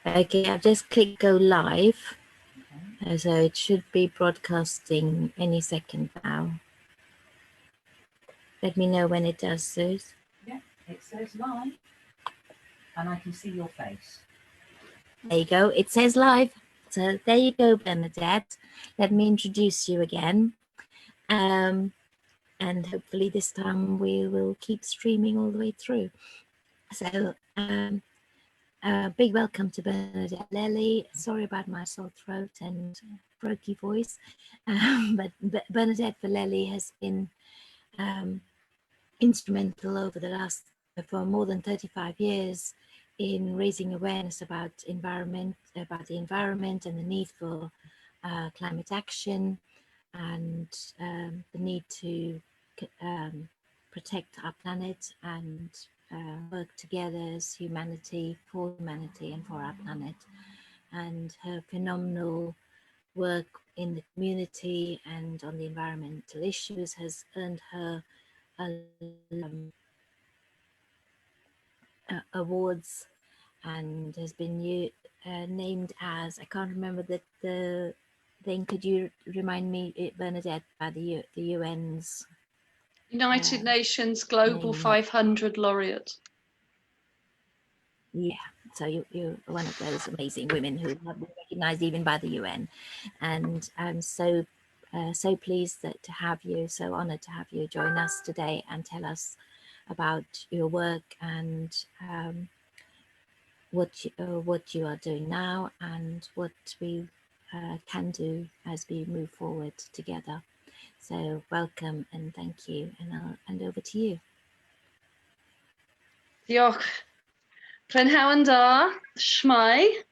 Okay, I've just clicked go live. So it should be broadcasting any second now. Let me know when it does, Suze. Yeah, it says live. And I can see your face. There you go. It says live. So there you go, Bernadette. Let me introduce you again. And hopefully this time we will keep streaming all the way through. So big welcome to Bernadette Vallely. Sorry about my sore throat and croaky voice. But Bernadette Vallely has been instrumental over the last, for more than 35 years, in raising awareness about the environment and the need for climate action and the need to protect our planet and work together as humanity, for humanity and for our planet. And her phenomenal work in the community and on the environmental issues has earned her awards and has been named as, I can't remember the thing, could you remind me, Bernadette, by the UN's United Nations Global 500 laureate. Yeah, so you're one of those amazing women who have been recognized even by the UN, and I'm so pleased to have you, so honored to have you join us today and tell us about your work and what you are doing now and what we can do as we move forward together. So welcome and thank you, and I'll hand over to you. Diolch. Prynhawn da, shmai.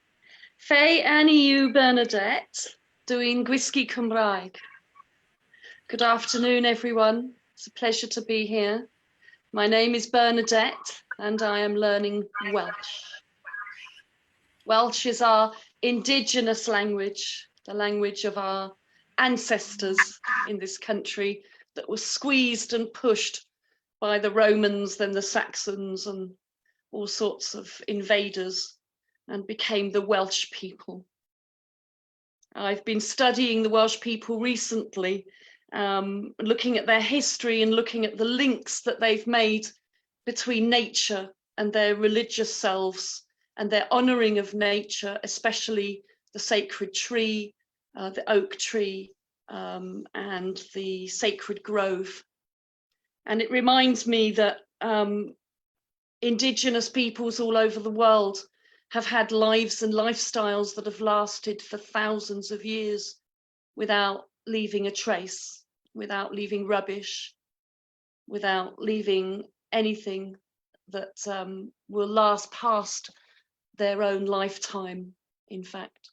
Fe ani yw Bernadette, dwi'n gwisgi Cymraeg. Good afternoon, everyone. It's a pleasure to be here. My name is Bernadette, and I am learning Welsh. Welsh is our indigenous language, the language of our ancestors in this country that was squeezed and pushed by the Romans, then the Saxons, and all sorts of invaders, and became the Welsh people. I've been studying the Welsh people recently, looking at their history and looking at the links that they've made between nature and their religious selves and their honouring of nature, especially the sacred tree, the oak tree, and the sacred grove. And it reminds me that indigenous peoples all over the world have had lives and lifestyles that have lasted for thousands of years without leaving a trace, without leaving rubbish, without leaving anything that will last past their own lifetime, in fact.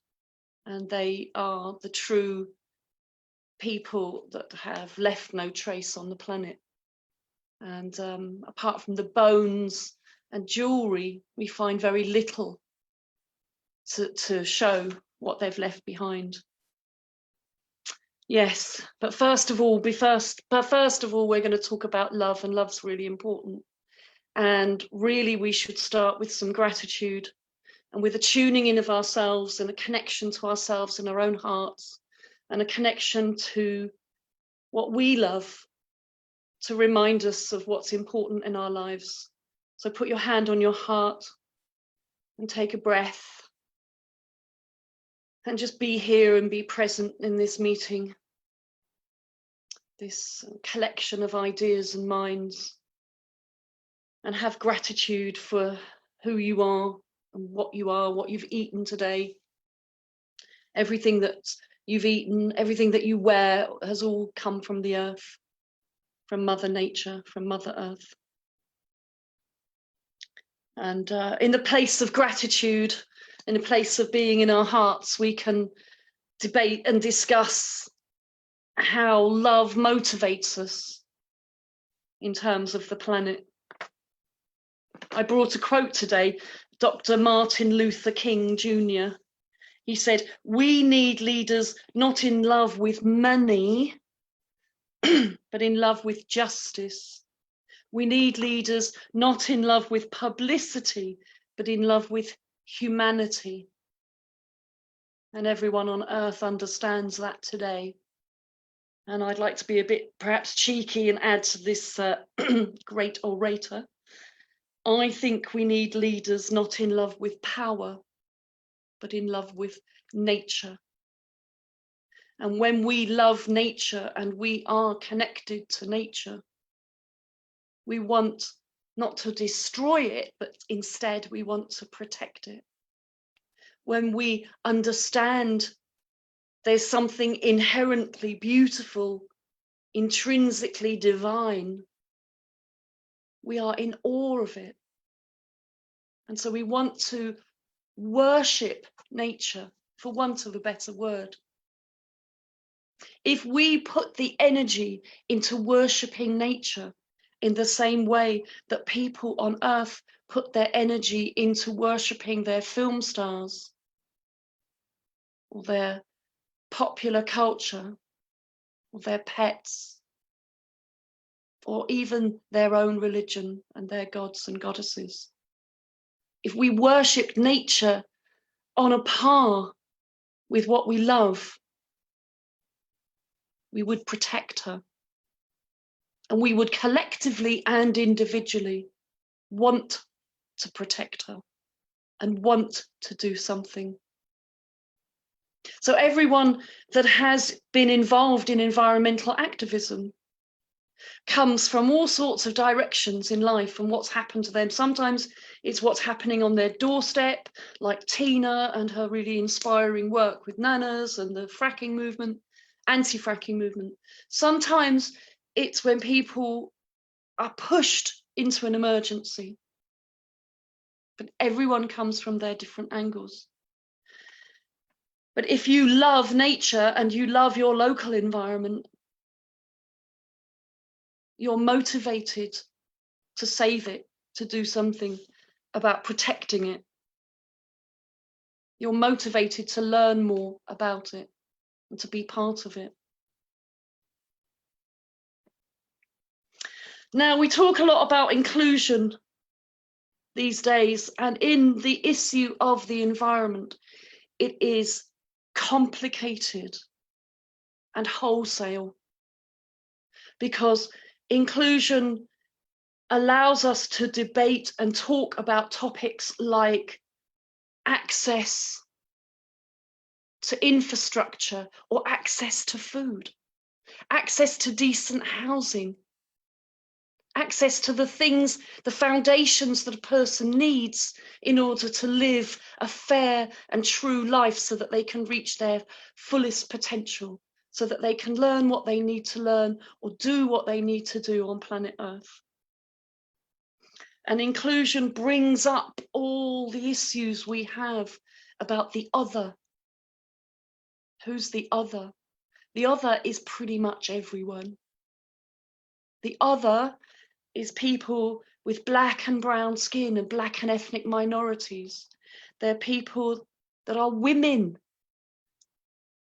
And they are the true people that have left no trace on the planet. And apart from the bones and jewelry, we find very little to show what they've left behind. Yes, but first of all, we're going to talk about love, and love's really important. And really, we should start with some gratitude and with a tuning in of ourselves and a connection to ourselves and our own hearts and a connection to what we love, to remind us of what's important in our lives. So put your hand on your heart and take a breath and just be here and be present in this meeting, this collection of ideas and minds, and have gratitude for who you are and what you've eaten today. Everything that you've eaten, everything that you wear has all come from the earth, from Mother Nature, from Mother Earth. And in the place of gratitude, in the place of being in our hearts, we can debate and discuss how love motivates us in terms of the planet. I brought a quote today, Dr. Martin Luther King Jr. He said, "We need leaders not in love with money, but in love with justice. We need leaders not in love with publicity, but in love with humanity. And everyone on earth understands that today. And I'd like to be a bit perhaps cheeky and add to this great orator. I think we need leaders not in love with power, but in love with nature. And when we love nature and we are connected to nature, we want not to destroy it, but instead we want to protect it. When we understand there's something inherently beautiful, intrinsically divine, we are in awe of it. And so we want to worship nature, for want of a better word. If we put the energy into worshipping nature in the same way that people on earth put their energy into worshipping their film stars or their popular culture or their pets or even their own religion and their gods and goddesses, if we worship nature on a par with what we love, we would protect her. And we would collectively and individually want to protect her and want to do something. So everyone that has been involved in environmental activism comes from all sorts of directions in life and what's happened to them. Sometimes it's what's happening on their doorstep, like Tina and her really inspiring work with nanas and the fracking movement, anti-fracking movement. Sometimes it's when people are pushed into an emergency. But everyone comes from their different angles. But if you love nature and you love your local environment, you're motivated to save it, to do something about protecting it. You're motivated to learn more about it and to be part of it. Now, we talk a lot about inclusion these days, and in the issue of the environment, it is complicated and wholesale, because inclusion allows us to debate and talk about topics like access to infrastructure or access to food, access to decent housing, access to the things, the foundations that a person needs in order to live a fair and true life so that they can reach their fullest potential, so that they can learn what they need to learn or do what they need to do on planet Earth. And inclusion brings up all the issues we have about the other. Who's the other? The other is pretty much everyone. The other is people with black and brown skin and black and ethnic minorities. They're people that are women,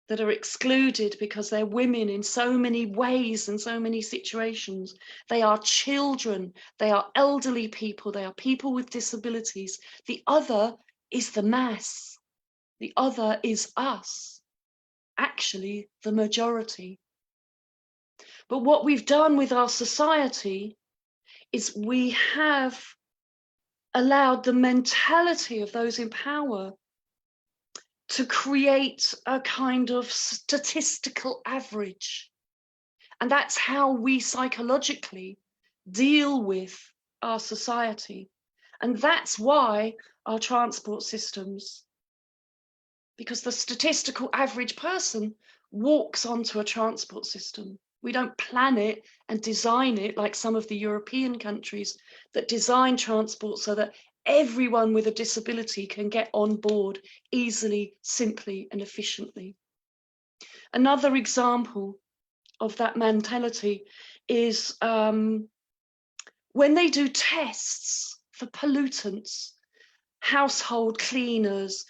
that are excluded because they're women in so many ways and so many situations. They are children, they are elderly people, they are people with disabilities. The other is the mass. The other is us, actually the majority. But what we've done with our society is we have allowed the mentality of those in power to create a kind of statistical average. And that's how we psychologically deal with our society. And that's why our transport systems, because the statistical average person walks onto a transport system. We don't plan it and design it like some of the European countries that design transport so that everyone with a disability can get on board easily, simply, and efficiently. Another example of that mentality is when they do tests for pollutants, household cleaners,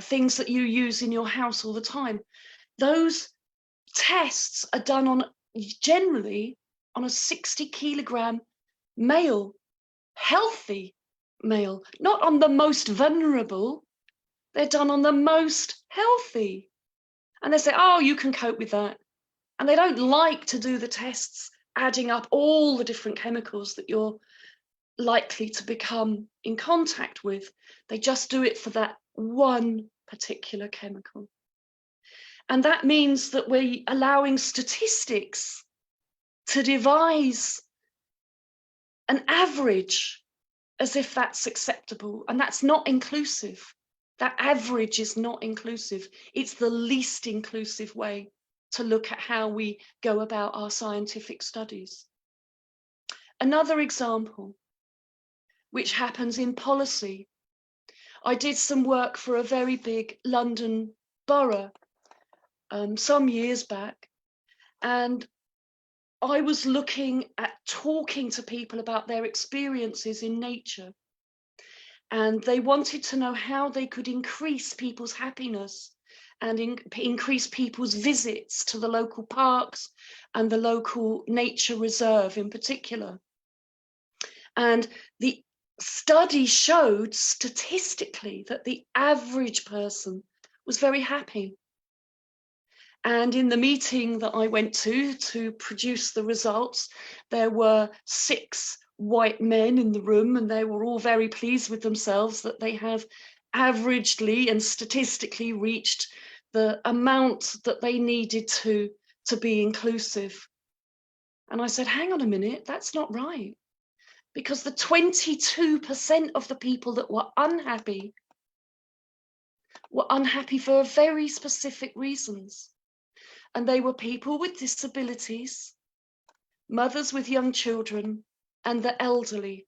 things that you use in your house all the time. Those tests are done generally on a 60 kilogram male, healthy male, not on the most vulnerable. They're done on the most healthy. And they say, oh, you can cope with that. And they don't like to do the tests, adding up all the different chemicals that you're likely to become in contact with. They just do it for that one particular chemical. And that means that we're allowing statistics to devise an average as if that's acceptable. And that's not inclusive. That average is not inclusive. It's the least inclusive way to look at how we go about our scientific studies. Another example, which happens in policy. I did some work for a very big London borough some years back, and I was looking at talking to people about their experiences in nature. And they wanted to know how they could increase people's happiness and increase people's visits to the local parks and the local nature reserve in particular. And the study showed statistically that the average person was very happy. And in the meeting that I went to produce the results, there were 6 white men in the room, and they were all very pleased with themselves that they have averagely and statistically reached the amount that they needed to be inclusive. And I said, hang on a minute, that's not right. Because the 22% of the people that were unhappy for very specific reasons. And they were people with disabilities, mothers with young children, and the elderly.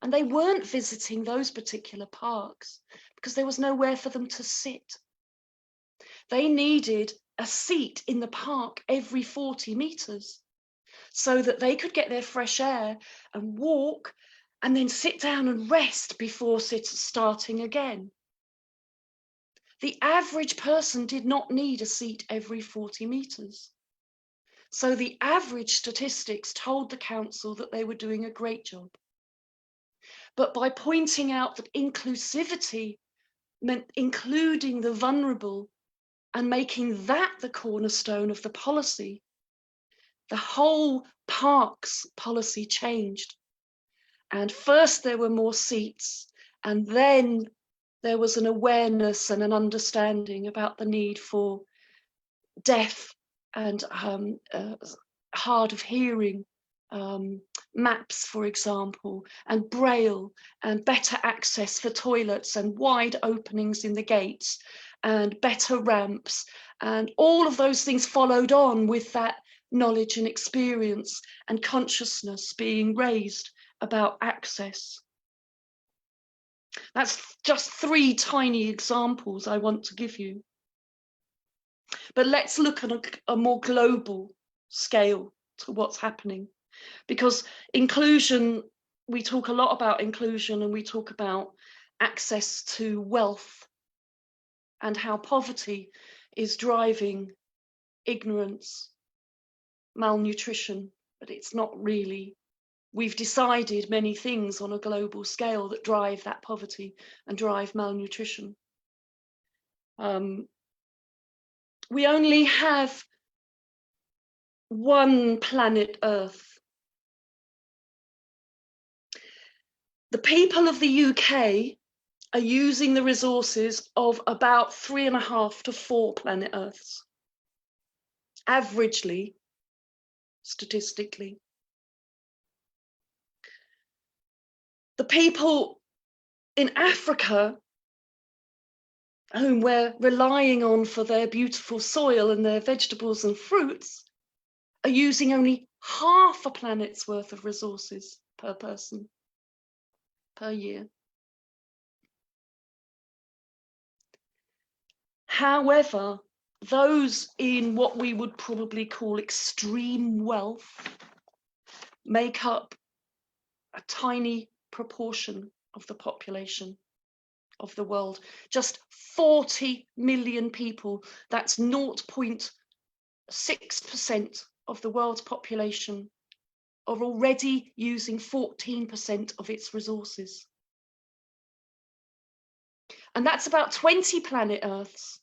And they weren't visiting those particular parks because there was nowhere for them to sit. They needed a seat in the park every 40 meters so that they could get their fresh air and walk and then sit down and rest before starting again. The average person did not need a seat every 40 meters. So the average statistics told the council that they were doing a great job. But by pointing out that inclusivity meant including the vulnerable and making that the cornerstone of the policy, the whole parks policy changed. And first there were more seats, and then there was an awareness and an understanding about the need for deaf and hard of hearing maps, for example, and braille, and better access for toilets, and wide openings in the gates, and better ramps, and all of those things followed on with that knowledge and experience and consciousness being raised about access. That's just 3 tiny examples I want to give you. But let's look at a more global scale to what's happening. Because inclusion, we talk a lot about inclusion, and we talk about access to wealth and how poverty is driving ignorance, malnutrition, but it's not really. We've decided many things on a global scale that drive that poverty and drive malnutrition. We only have one planet Earth. The people of the UK are using the resources of about 3.5 to 4 planet Earths, averagely, statistically. The people in Africa, whom we're relying on for their beautiful soil and their vegetables and fruits, are using only half a planet's worth of resources per person per year. However, those in what we would probably call extreme wealth make up a tiny proportion of the population of the world. Just 40 million people, that's 0.6% of the world's population, are already using 14% of its resources. And that's about 20 planet Earths.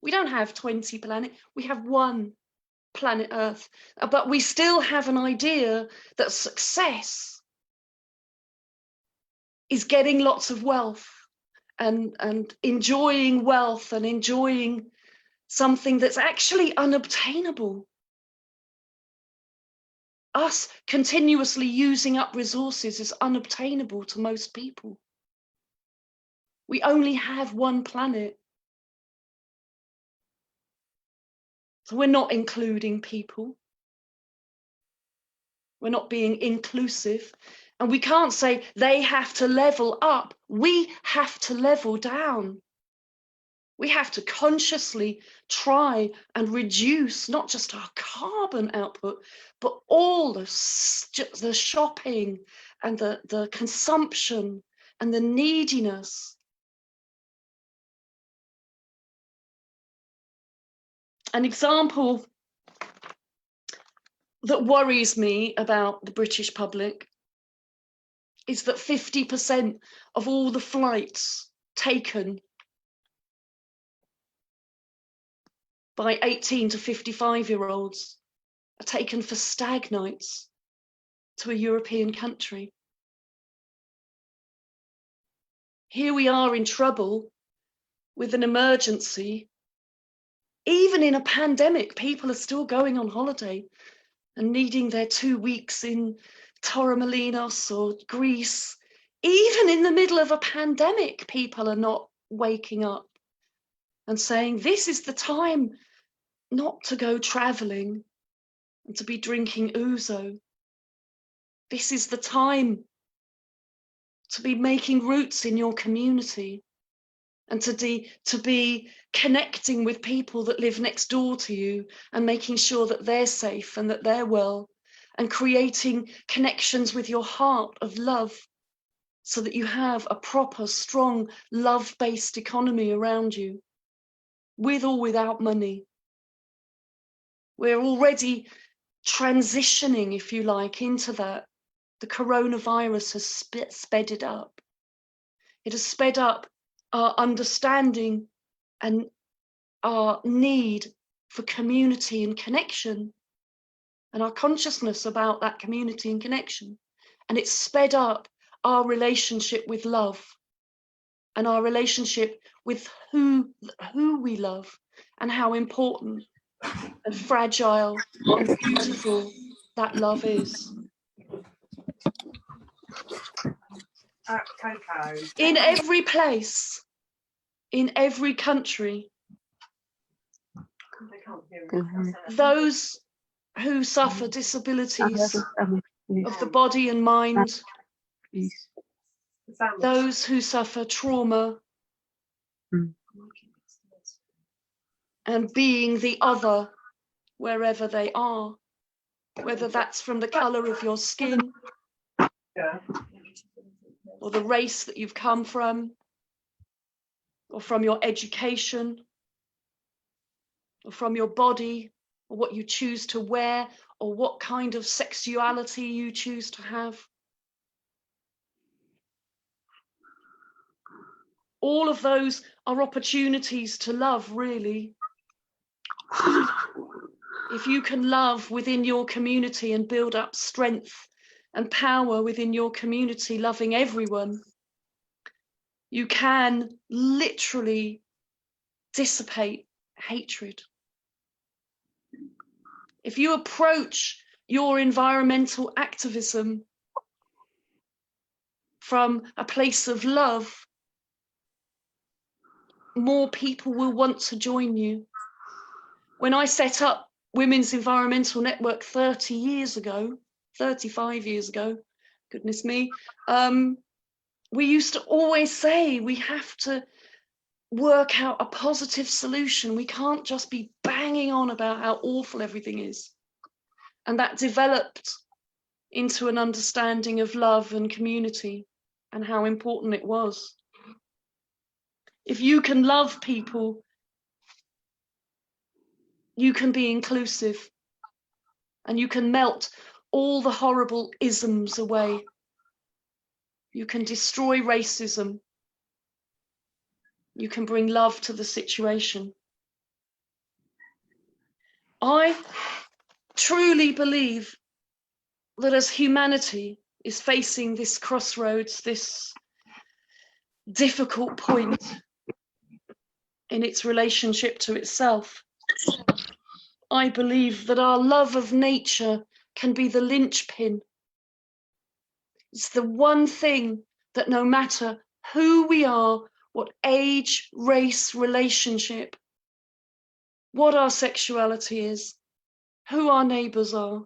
We don't have 20 planets, we have one planet Earth. But we still have an idea that success is getting lots of wealth and enjoying wealth and enjoying something that's actually unobtainable. Us continuously using up resources is unobtainable to most people. We only have one planet. So we're not including people. We're not being inclusive. And we can't say they have to level up. We have to level down. We have to consciously try and reduce not just our carbon output, but all the shopping and the consumption and the neediness. An example that worries me about the British public is that 50% of all the flights taken by 18 to 55-year-olds are taken for stag nights to a European country. Here we are in trouble with an emergency. Even in a pandemic, people are still going on holiday and needing their 2 weeks in Torremolinos or Greece. Even in the middle of a pandemic, people are not waking up and saying, this is the time not to go traveling and to be drinking ouzo. This is the time to be making roots in your community and to be connecting with people that live next door to you and making sure that they're safe and that they're well, and creating connections with your heart of love so that you have a proper, strong, love-based economy around you, with or without money. We're already transitioning, if you like, into that. The coronavirus has sped it up. It has sped up our understanding and our need for community and connection and our consciousness about that community and connection. And it's sped up our relationship with love and our relationship with who we love and how important and fragile and beautiful that love is. In every place, in every country, those who suffer disabilities of the body and mind, those who suffer trauma and being the other wherever they are, whether that's from the color of your skin or the race that you've come from, or from your education, or from your body, or what you choose to wear, or what kind of sexuality you choose to have. All of those are opportunities to love, really. If you can love within your community and build up strength and power within your community, loving everyone, you can literally dissipate hatred. If you approach your environmental activism from a place of love, more people will want to join you. When I set up Women's Environmental Network 30 years ago, 35 years ago, goodness me, we used to always say we have to work out a positive solution. We can't just be banging on about how awful everything is. And that developed into an understanding of love and community and how important it was. If you can love people, you can be inclusive and you can melt all the horrible isms away. You can destroy racism. You can bring love to the situation. I truly believe that as humanity is facing this crossroads, this difficult point in its relationship to itself, I believe that our love of nature can be the linchpin. It's the one thing that no matter who we are, what age, race, relationship, what our sexuality is, who our neighbours are,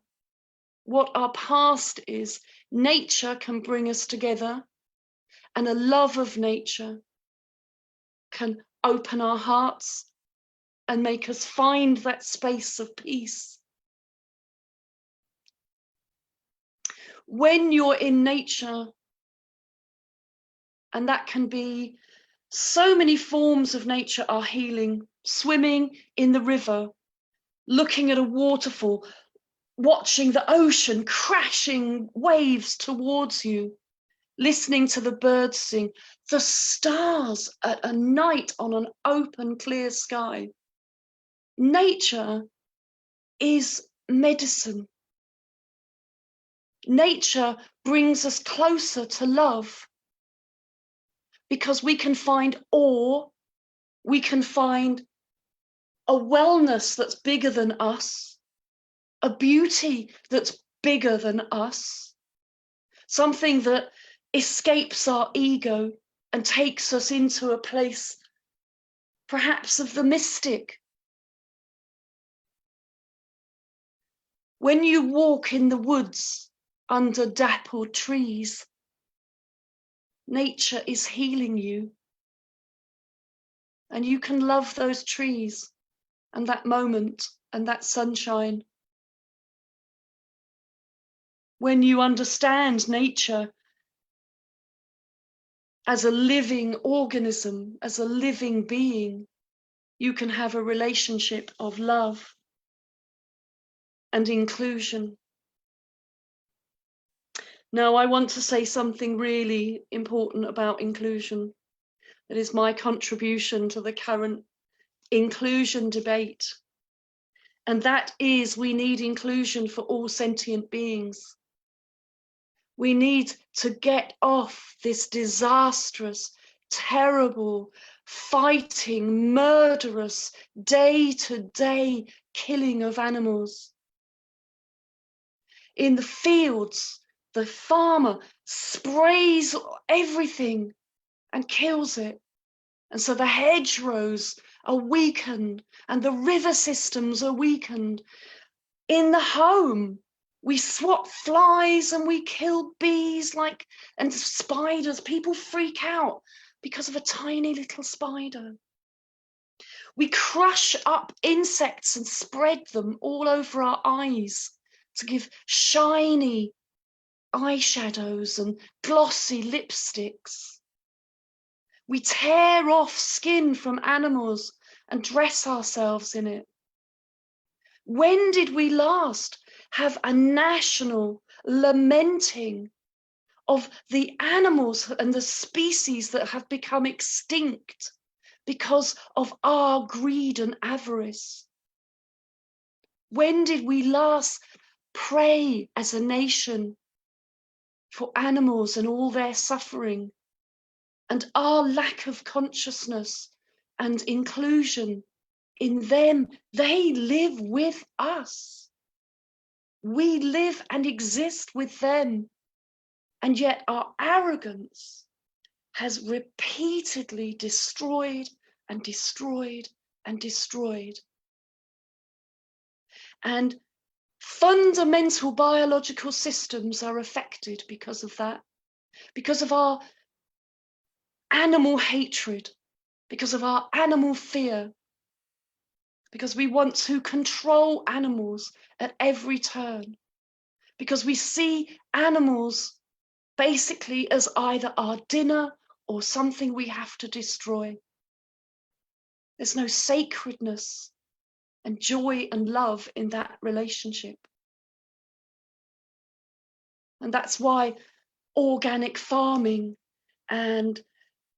what our past is, nature can bring us together, and a love of nature can open our hearts and make us find that space of peace. When you're in nature, and that can be so many forms of nature are healing, swimming in the river, looking at a waterfall, watching the ocean crashing waves towards you, listening to the birds sing, the stars at a night on an open, clear sky. Nature is medicine. Nature brings us closer to love because we can find awe, we can find a wellness that's bigger than us, a beauty that's bigger than us, something that escapes our ego and takes us into a place perhaps of the mystic. When you walk in the woods under dappled trees, nature is healing you, and you can love those trees and that moment and that sunshine. When you understand nature as a living organism, as a living being, you can have a relationship of love and inclusion. Now, I want to say something really important about inclusion. It is my contribution to the current inclusion debate. And that is, we need inclusion for all sentient beings. We need to get off this disastrous, terrible, fighting, murderous, day-to-day killing of animals. In the fields, the farmer sprays everything and kills it. And so the hedgerows are weakened and the river systems are weakened. In the home, we swat flies and we kill bees and spiders. People freak out because of a tiny little spider. We crush up insects and spread them all over our eyes to give shiny eyeshadows and glossy lipsticks. We tear off skin from animals and dress ourselves in it. When did we last have a national lamenting of the animals and the species that have become extinct because of our greed and avarice? When did we last pray as a nation for animals and all their suffering and our lack of consciousness and inclusion in them? They live with us. We live and exist with them. And yet our arrogance has repeatedly destroyed and destroyed and destroyed. And fundamental biological systems are affected because of that, because of our animal hatred, because of our animal fear, because we want to control animals at every turn, because we see animals basically as either our dinner or something we have to destroy. There's no sacredness and joy and love in that relationship. And that's why organic farming and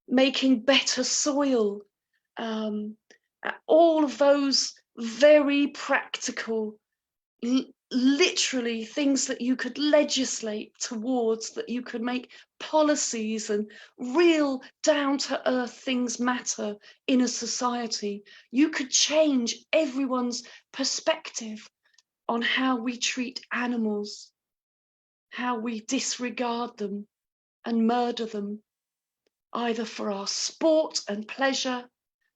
making better soil, all of those very practical, literally things that you could legislate towards, that you could make policies and real down-to-earth things matter in a society. You could change everyone's perspective on how we treat animals, how we disregard them and murder them, either for our sport and pleasure,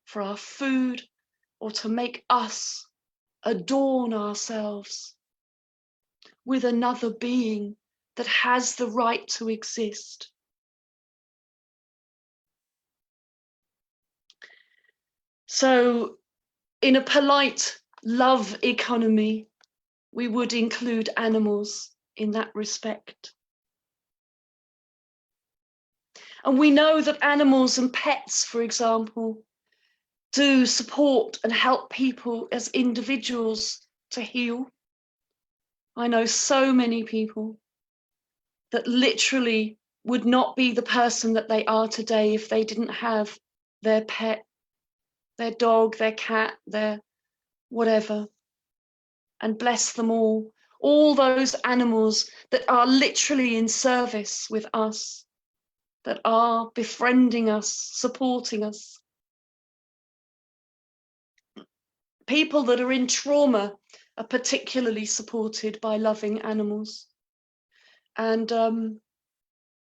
for our food, or to make us adorn ourselves with another being that has the right to exist. So in a polite love economy, we would include animals in that respect. And we know that animals and pets, for example, do support and help people as individuals to heal. I know so many people that literally would not be the person that they are today if they didn't have their pet, their dog, their cat, their whatever. And bless them all those animals that are literally in service with us, that are befriending us, supporting us. People that are in trauma are particularly supported by loving animals. And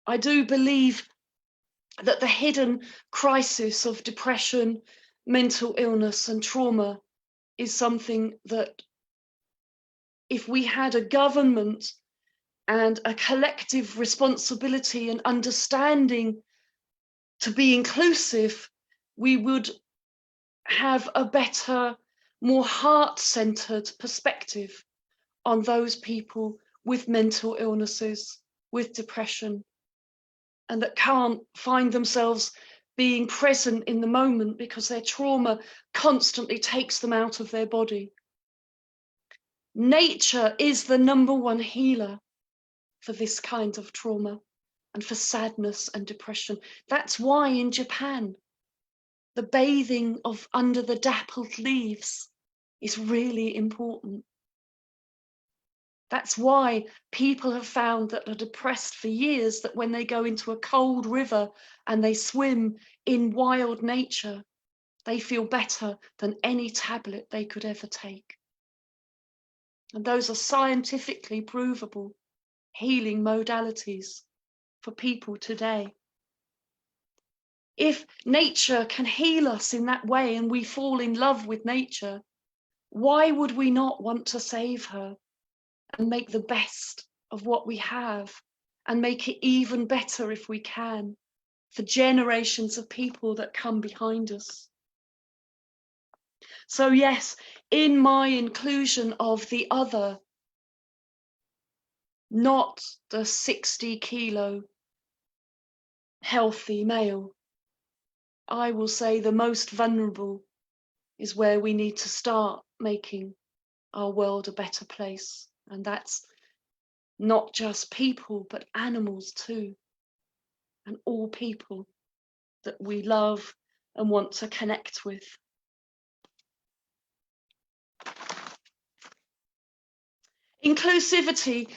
I do believe that the hidden crisis of depression, mental illness and trauma is something that if we had a government and a collective responsibility and understanding to be inclusive, we would have a better, more heart-centered perspective on those people with mental illnesses, with depression, and that can't find themselves being present in the moment because their trauma constantly takes them out of their body. Nature is the #1 healer for this kind of trauma and for sadness and depression. That's why in Japan, the bathing of under the dappled leaves is really important. That's why people have found that are depressed for years, that when they go into a cold river and they swim in wild nature, they feel better than any tablet they could ever take. And those are scientifically provable healing modalities for people today. If nature can heal us in that way and we fall in love with nature, why would we not want to save her and make the best of what we have and make it even better if we can for generations of people that come behind us? So yes, in my inclusion of the other, not the 60-kilo healthy male, I will say the most vulnerable is where we need to start making our world a better place. And that's not just people, but animals too. And all people that we love and want to connect with. Inclusivity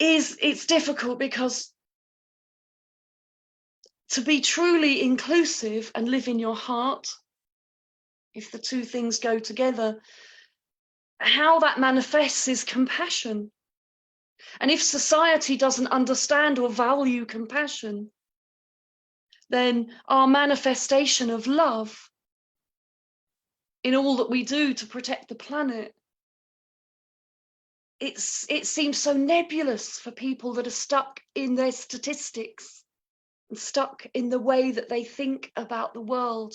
it's difficult because to be truly inclusive and live in your heart, if the two things go together, how that manifests is compassion. And if society doesn't understand or value compassion, then our manifestation of love in all that we do to protect the planet, it seems so nebulous for people that are stuck in their statistics and stuck in the way that they think about the world,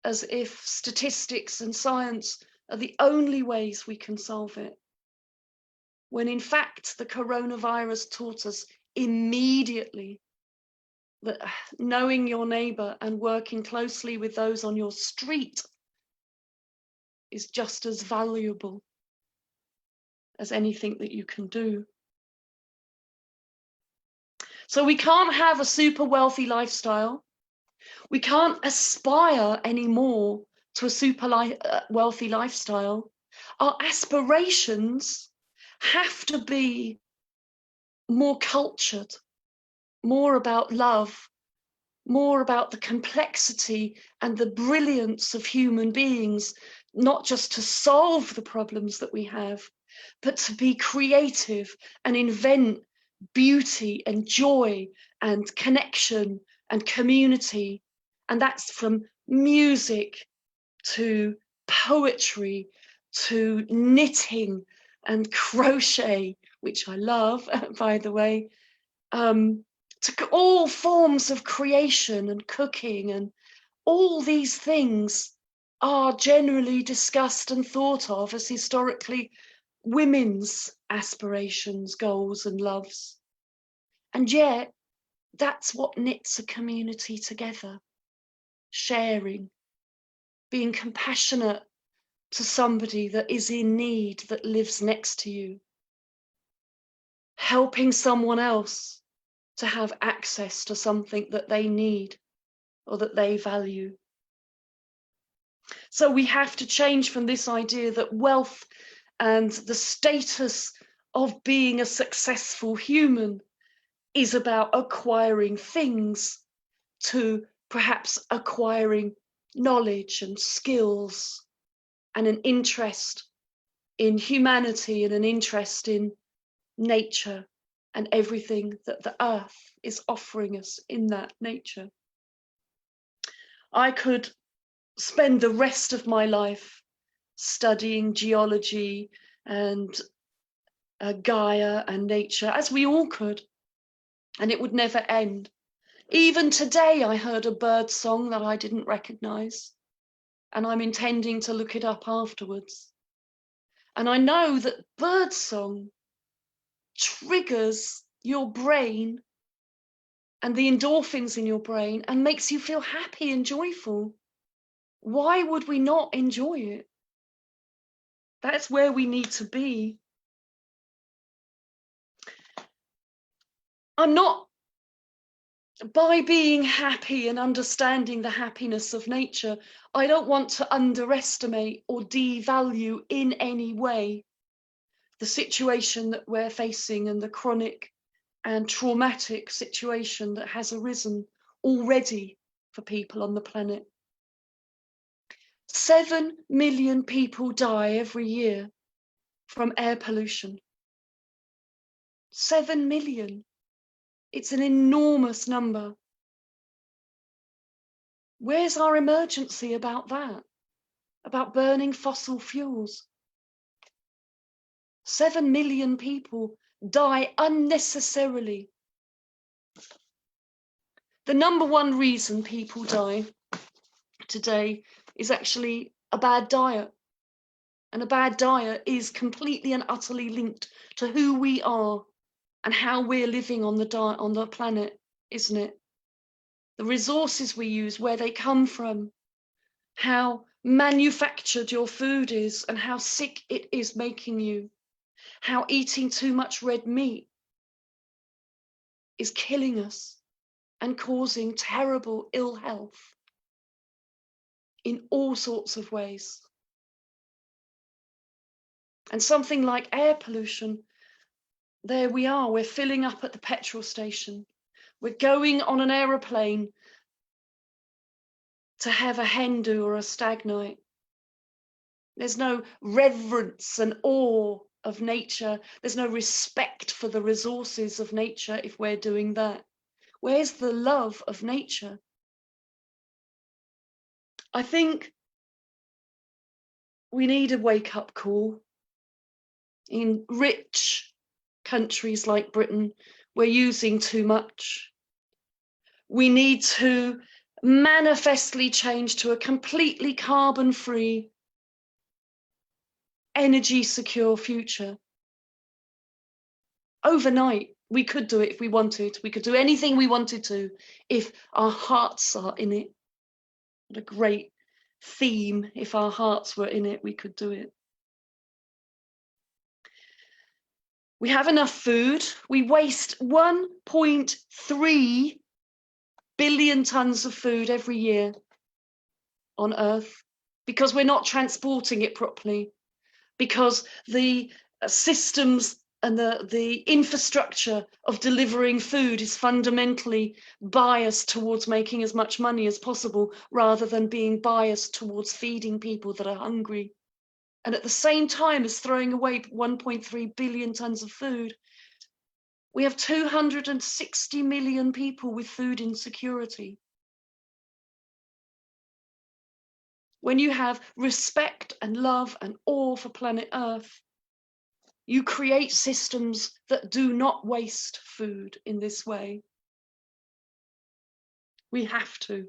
as if statistics and science are the only ways we can solve it. When in fact, the coronavirus taught us immediately that knowing your neighbor and working closely with those on your street is just as valuable as anything that you can do. So we can't have a super wealthy lifestyle. We can't aspire anymore to a super wealthy lifestyle. Our aspirations have to be more cultured, more about love, more about the complexity and the brilliance of human beings, not just to solve the problems that we have, but to be creative and invent beauty and joy and connection and community. And that's from music to poetry to knitting and crochet, which I love, by the way, to all forms of creation and cooking, and all these things are generally discussed and thought of as historically women's aspirations, goals and loves. And yet that's what knits a community together: sharing, being compassionate to somebody that is in need, that lives next to you, helping someone else to have access to something that they need or that they value. So we have to change from this idea that wealth and the status of being a successful human is about acquiring things, to perhaps acquiring knowledge and skills and an interest in humanity and an interest in nature and everything that the earth is offering us in that nature. I could spend the rest of my life studying geology and Gaia and nature, as we all could, and it would never end. Even today, I heard a bird song that I didn't recognize, and I'm intending to look it up afterwards. And I know that bird song triggers your brain and the endorphins in your brain and makes you feel happy and joyful. Why would we not enjoy it? That's where we need to be. I'm not, by being happy and understanding the happiness of nature, I don't want to underestimate or devalue in any way the situation that we're facing and the chronic and traumatic situation that has arisen already for people on the planet. 7 million people die every year from air pollution. 7 million. It's an enormous number. Where's our emergency about that? About burning fossil fuels? 7 million people die unnecessarily. The number one reason people die today is actually a bad diet. And a bad diet is completely and utterly linked to who we are and how we're living on the planet, isn't it? The resources we use, where they come from, how manufactured your food is and how sick it is making you, how eating too much red meat is killing us and causing terrible ill health in all sorts of ways. And something like air pollution, there we are, we're filling up at the petrol station. We're going on an aeroplane to have a hen do or a stag night. There's no reverence and awe of nature. There's no respect for the resources of nature if we're doing that. Where's the love of nature? I think we need a wake-up call. In rich countries like Britain, we're using too much. We need to manifestly change to a completely carbon-free, energy-secure future. Overnight, we could do it if we wanted. We could do anything we wanted to if our hearts are in it. What a great theme. If our hearts were in it, we could do it. We have enough food. We waste 1.3 billion tons of food every year on Earth because we're not transporting it properly, because the systems and the infrastructure of delivering food is fundamentally biased towards making as much money as possible rather than being biased towards feeding people that are hungry. And at the same time as throwing away 1.3 billion tons of food, we have 260 million people with food insecurity. When you have respect and love and awe for planet Earth, you create systems that do not waste food in this way. We have to.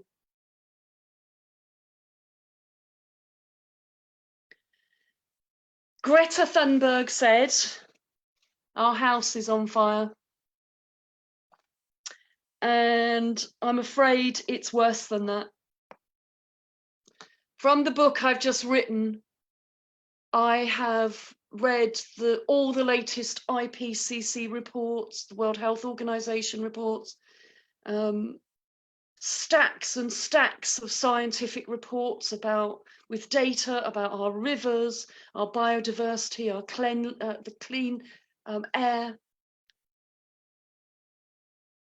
Greta Thunberg said, our house is on fire. And I'm afraid it's worse than that. From the book I've just written, I have read all the latest IPCC reports, the World Health Organization reports, stacks and stacks of scientific reports with data about our rivers, our biodiversity, the clean air.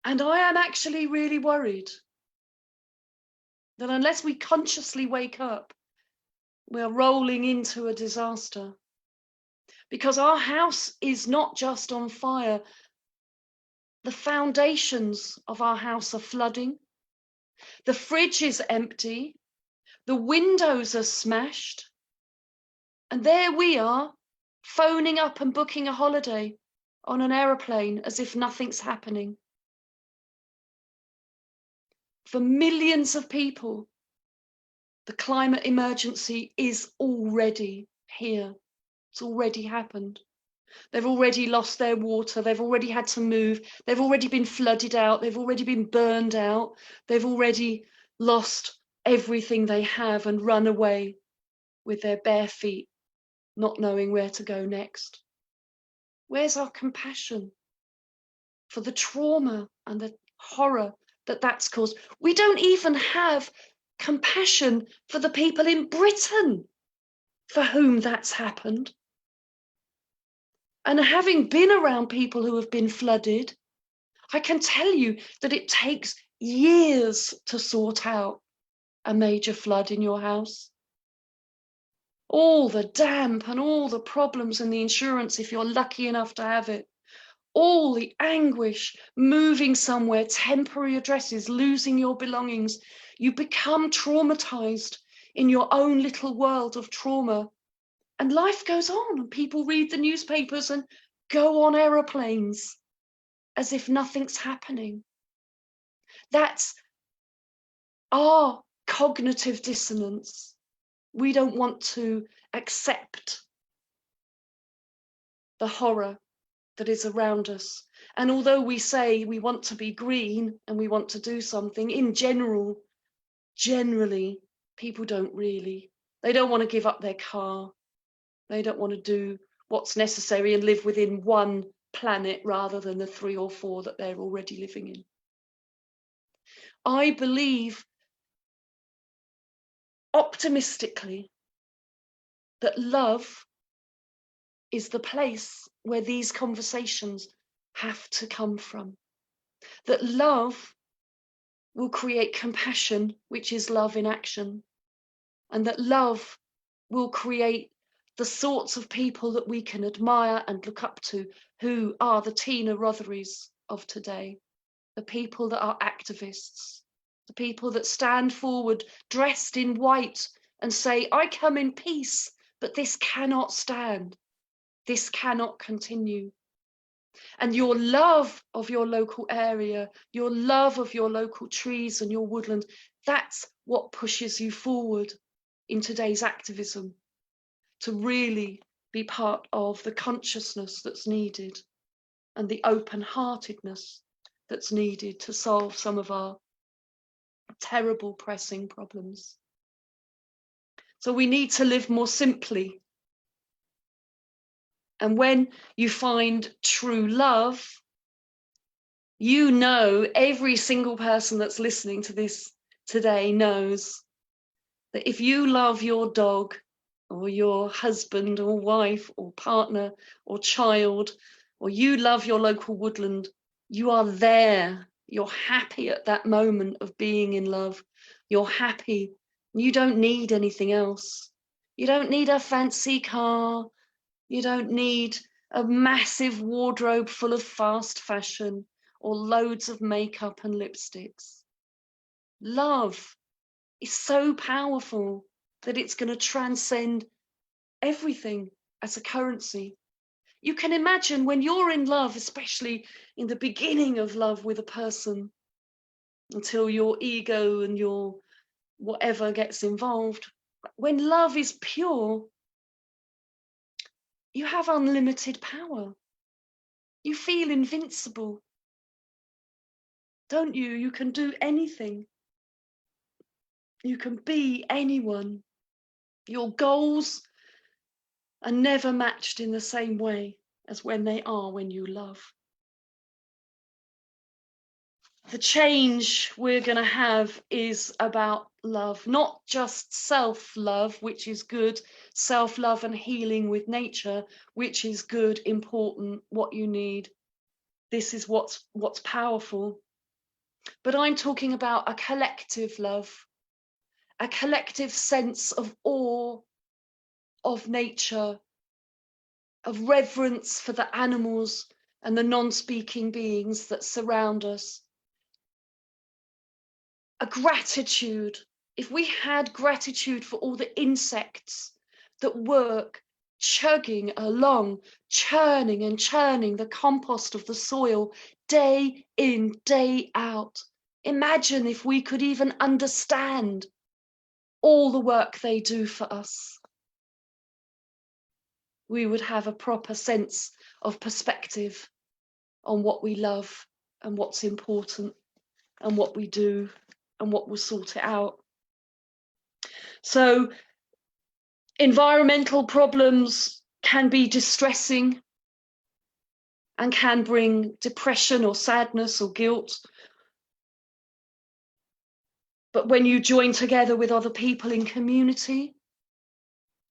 And I am actually really worried that unless we consciously wake up, we're rolling into a disaster. Because our house is not just on fire. The foundations of our house are flooding. The fridge is empty. The windows are smashed. And there we are, phoning up and booking a holiday on an aeroplane as if nothing's happening. For millions of people, the climate emergency is already here. It's already happened. They've already lost their water. They've already had to move. They've already been flooded out. They've already been burned out. They've already lost everything they have and run away with their bare feet, not knowing where to go next. Where's our compassion for the trauma and the horror that that's caused? We don't even have compassion for the people in Britain for whom that's happened. And having been around people who have been flooded, I can tell you that it takes years to sort out a major flood in your house. All the damp and all the problems and the insurance, if you're lucky enough to have it, all the anguish, moving somewhere, temporary addresses, losing your belongings. You become traumatized in your own little world of trauma. And life goes on, and people read the newspapers and go on aeroplanes as if nothing's happening. That's our cognitive dissonance. We don't want to accept the horror that is around us. And although we say we want to be green and we want to do something, in generally, people don't really. They don't want to give up their car. They don't want to do what's necessary and live within one planet rather than the 3 or 4 that they're already living in. I believe optimistically that love is the place where these conversations have to come from. That love will create compassion, which is love in action. And that love will create the sorts of people that we can admire and look up to, who are the Tina Rotherys of today, the people that are activists, the people that stand forward dressed in white and say, I come in peace, but this cannot stand. This cannot continue. And your love of your local area, your love of your local trees and your woodland, that's what pushes you forward in today's activism, to really be part of the consciousness that's needed and the open-heartedness that's needed to solve some of our terrible pressing problems. So we need to live more simply. And when you find true love, you know, every single person that's listening to this today knows that if you love your dog or your husband or wife or partner or child, or you love your local woodland, you are there. You're happy at that moment of being in love. You're happy. You don't need anything else. You don't need a fancy car. You don't need a massive wardrobe full of fast fashion or loads of makeup and lipsticks. Love is so powerful that it's going to transcend everything as a currency. You can imagine when you're in love, especially in the beginning of love with a person, until your ego and your whatever gets involved. When love is pure, you have unlimited power. You feel invincible, don't you? You can do anything. You can be anyone. Your goals are never matched in the same way as when they are when you love. The change we're going to have is about love, not just self-love, which is good, self-love and healing with nature, which is good, important, what you need. This is what's powerful. But I'm talking about a collective love, a collective sense of awe of nature, of reverence for the animals and the non-speaking beings that surround us. A gratitude. If we had gratitude for all the insects that work chugging along, churning and churning the compost of the soil day in, day out. Imagine if we could even understand all the work they do for us. We would have a proper sense of perspective on what we love and what's important and what we do and what will sort it out. So environmental problems can be distressing and can bring depression or sadness or guilt. But when you join together with other people in community,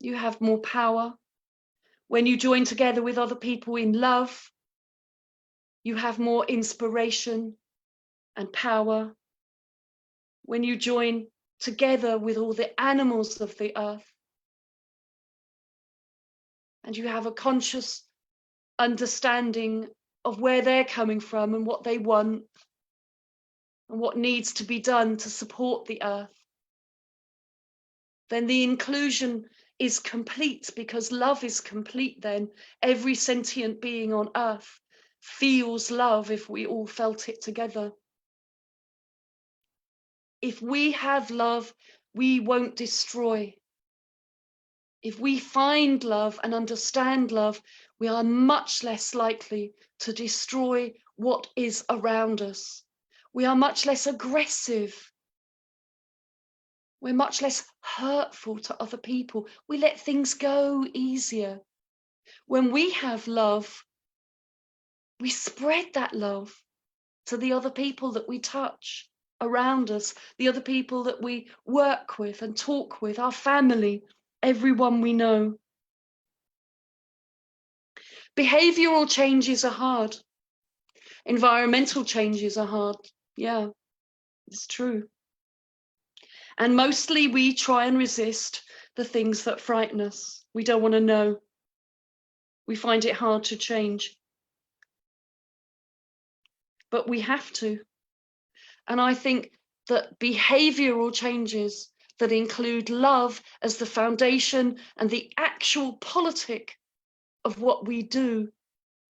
you have more power. When you join together with other people in love, you have more inspiration and power. When you join together with all the animals of the earth, and you have a conscious understanding of where they're coming from and what they want and what needs to be done to support the earth, then the inclusion is complete, because love is complete. Then every sentient being on earth feels love if we all felt it together. If we have love, we won't destroy. If we find love and understand love, we are much less likely to destroy what is around us. We are much less aggressive. We're much less hurtful to other people. We let things go easier. When we have love, we spread that love to the other people that we touch around us, the other people that we work with and talk with, our family, everyone we know. Behavioral changes are hard. Environmental changes are hard. Yeah, it's true. And mostly we try and resist the things that frighten us. We don't want to know. We find it hard to change. But we have to. And I think that behavioral changes that include love as the foundation and the actual politic of what we do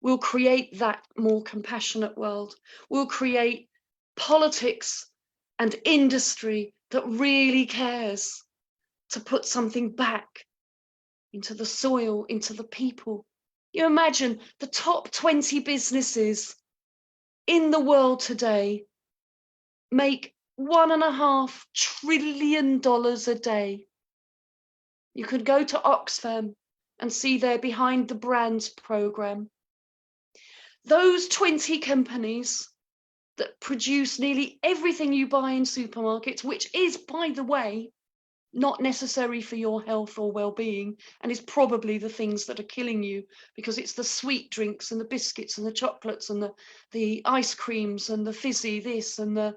will create that more compassionate world. Will create politics and industry that really cares to put something back into the soil, into the people. You imagine the top 20 businesses in the world today make $1.5 trillion a day. You could go to Oxfam and see they're behind the brands program. Those 20 companies that produce nearly everything you buy in supermarkets, which is, by the way, not necessary for your health or well-being, and is probably the things that are killing you, because it's the sweet drinks and the biscuits and the chocolates and the ice creams and the fizzy this and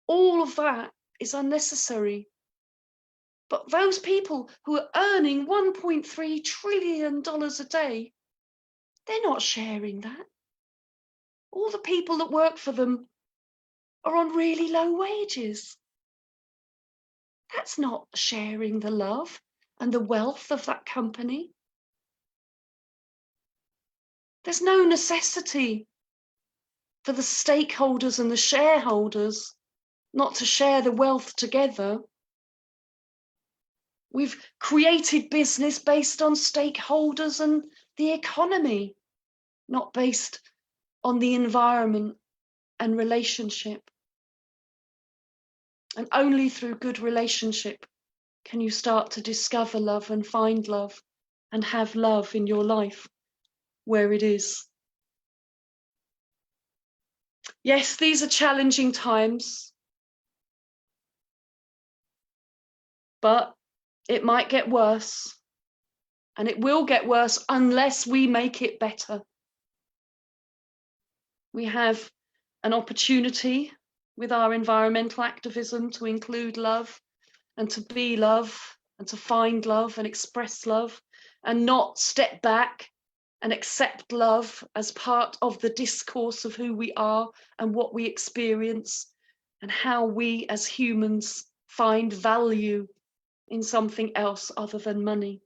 all of that is unnecessary. But those people who are earning $1.3 trillion a day, they're not sharing that. All the people that work for them are on really low wages. That's not sharing the love and the wealth of that company. There's no necessity for the stakeholders and the shareholders not to share the wealth together. We've created business based on stakeholders and the economy, not based on the environment and relationship. And only through good relationship can you start to discover love and find love and have love in your life where it is. Yes, these are challenging times, but it might get worse, and it will get worse unless we make it better. We have an opportunity with our environmental activism to include love and to be love and to find love and express love and not step back and accept love as part of the discourse of who we are and what we experience and how we as humans find value in something else other than money.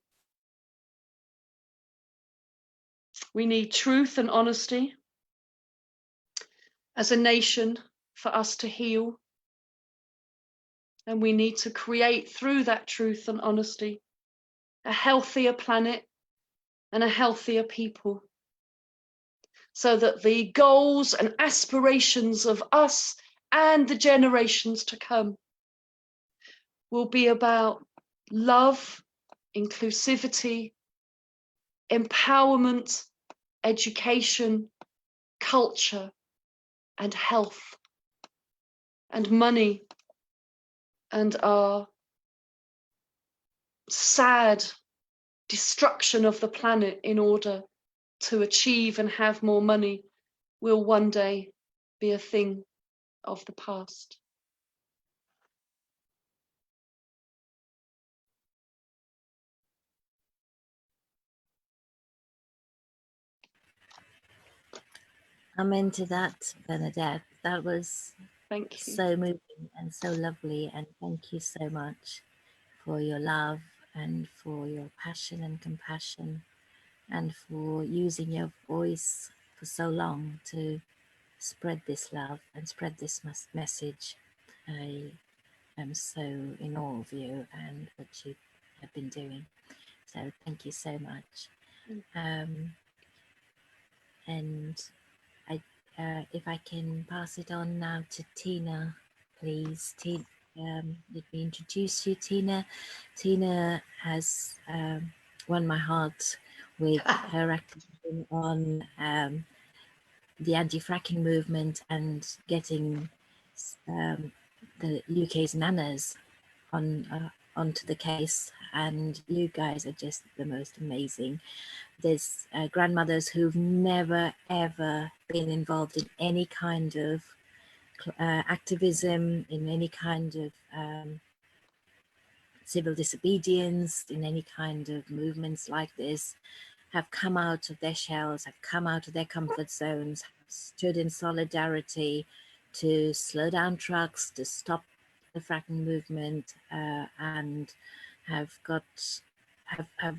We need truth and honesty as a nation for us to heal. And we need to create through that truth and honesty a healthier planet and a healthier people, so that the goals and aspirations of us and the generations to come will be about love, inclusivity, empowerment, education, culture, and health, and money, and our sad destruction of the planet in order to achieve and have more money will one day be a thing of the past. Amen to that, Bernadette. That was Thank you. so moving and so lovely, and thank you so much for your love and for your passion and compassion and for using your voice for so long to spread this love and spread this message. I am so in awe of you and what you have been doing. So thank you so much. And if I can pass it on now to Tina, please. Let me introduce you, Tina. Tina has won my heart with her activism on the anti-fracking movement and getting the UK's nanas onto the case, and you guys are just the most amazing. There's grandmothers who've never ever been involved in any kind of activism, in any kind of civil disobedience, in any kind of movements like this, have come out of their shells, have come out of their comfort zones, have stood in solidarity to slow down trucks, to stop the fracking movement, and have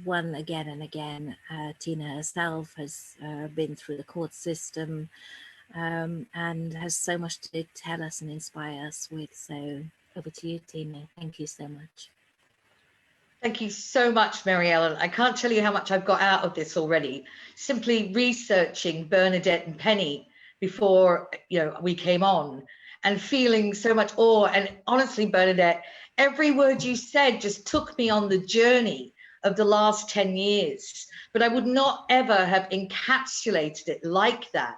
won again and again. Tina herself has been through the court system and has so much to tell us and inspire us with. So over to you, Tina. Thank you so much. Thank you so much, Mary Ellen. I can't tell you how much I've got out of this already. Simply researching Bernadette and Penny before we came on, and feeling so much awe. And honestly, Bernadette, every word you said just took me on the journey of the last 10 years. But I would not ever have encapsulated it like that,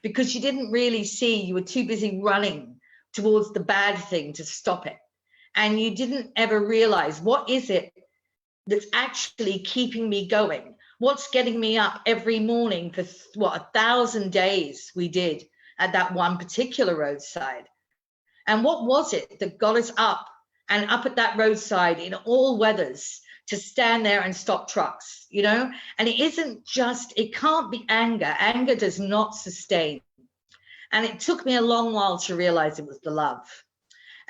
because you didn't really see, you were too busy running towards the bad thing to stop it. And you didn't ever realize, what is it that's actually keeping me going? What's getting me up every morning for, what, 1,000 days we did at that one particular roadside? And what was it that got us up and up at that roadside in all weathers to stand there and stop trucks, you know? And it isn't just, it can't be anger. Anger does not sustain. And it took me a long while to realize it was the love.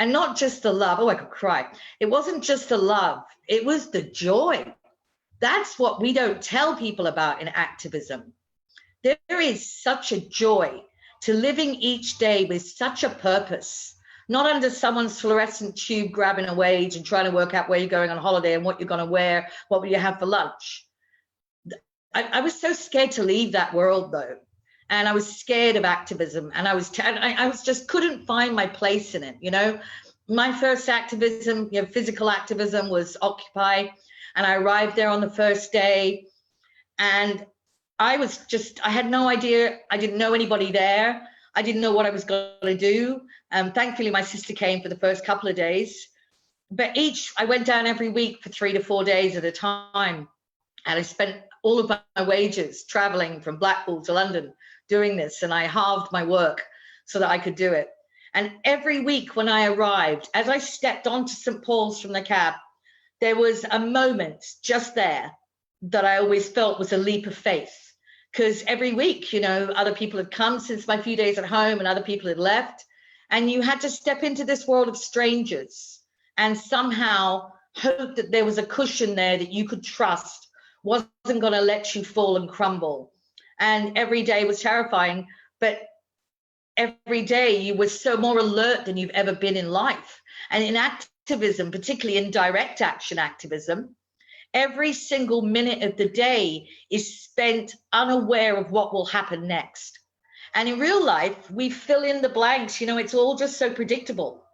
And not just the love, oh, I could cry. It wasn't just the love, it was the joy. That's what we don't tell people about in activism. There is such a joy to living each day with such a purpose, not under someone's fluorescent tube grabbing a wage and trying to work out where you're going on holiday and what you're going to wear, what will you have for lunch. I was so scared to leave that world, though. And I was scared of activism, and I was just couldn't find my place in it, you know. My first activism, you know, physical activism, was Occupy, and I arrived there on the first day, and I had no idea. I didn't know anybody there. I didn't know what I was going to do. Thankfully, my sister came for the first couple of days, but I went down every week for 3 to 4 days at a time, and I spent all of my wages traveling from Blackpool to London doing this, and I halved my work so that I could do it. And every week when I arrived, as I stepped onto St. Paul's from the cab, there was a moment just there that I always felt was a leap of faith, because every week, you know, other people had come since my few days at home and other people had left, and you had to step into this world of strangers and somehow hope that there was a cushion there that you could trust wasn't going to let you fall and crumble. And every day was terrifying, but every day you were so more alert than you've ever been in life. And in activism, particularly in direct action activism, every single minute of the day is spent unaware of what will happen next. And in real life, we fill in the blanks, you know, it's all just so predictable.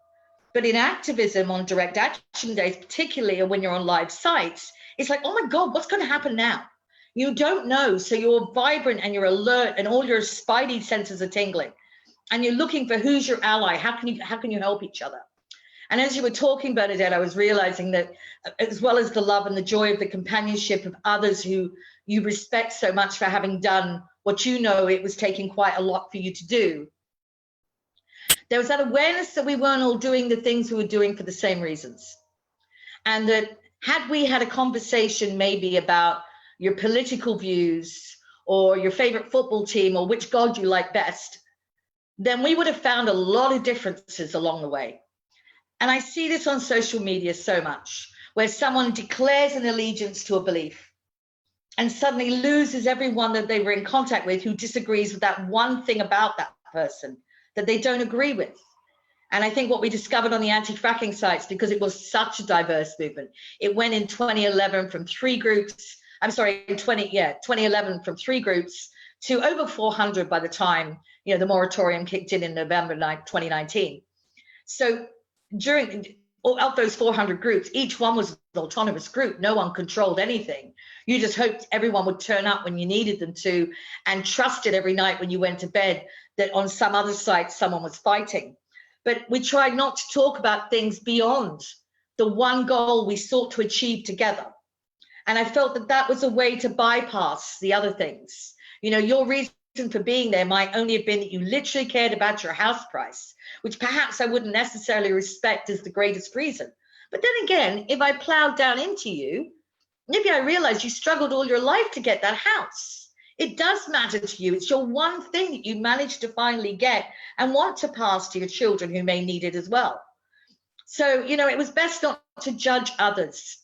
But in activism on direct action days, particularly when you're on live sites, it's like, oh my God, what's going to happen now? You don't know, so you're vibrant and you're alert and all your spidey senses are tingling. And you're looking for who's your ally, how can you help each other? And as you were talking, Bernadette, I was realizing that as well as the love and the joy of the companionship of others who you respect so much for having done what you know it was taking quite a lot for you to do, there was that awareness that we weren't all doing the things we were doing for the same reasons. And that had we had a conversation maybe about your political views or your favorite football team or which God you like best, then we would have found a lot of differences along the way. And I see this on social media so much, where someone declares an allegiance to a belief and suddenly loses everyone that they were in contact with who disagrees with that one thing about that person that they don't agree with. And I think what we discovered on the anti-fracking sites, because it was such a diverse movement, it went in 2011 from 3 groups, I'm sorry, in 2011 from 3 groups to over 400 by the time, you know, the moratorium kicked in November 2019. So of those 400 groups, each one was an autonomous group. No one controlled anything. You just hoped everyone would turn up when you needed them to, and trusted every night when you went to bed that on some other site someone was fighting. But we tried not to talk about things beyond the one goal we sought to achieve together. And I felt that that was a way to bypass the other things. You know, your reason for being there might only have been that you literally cared about your house price, which perhaps I wouldn't necessarily respect as the greatest reason. But then again, if I plowed down into you, maybe I realized you struggled all your life to get that house. It does matter to you. It's your one thing that you managed to finally get and want to pass to your children who may need it as well. So, you know, it was best not to judge others.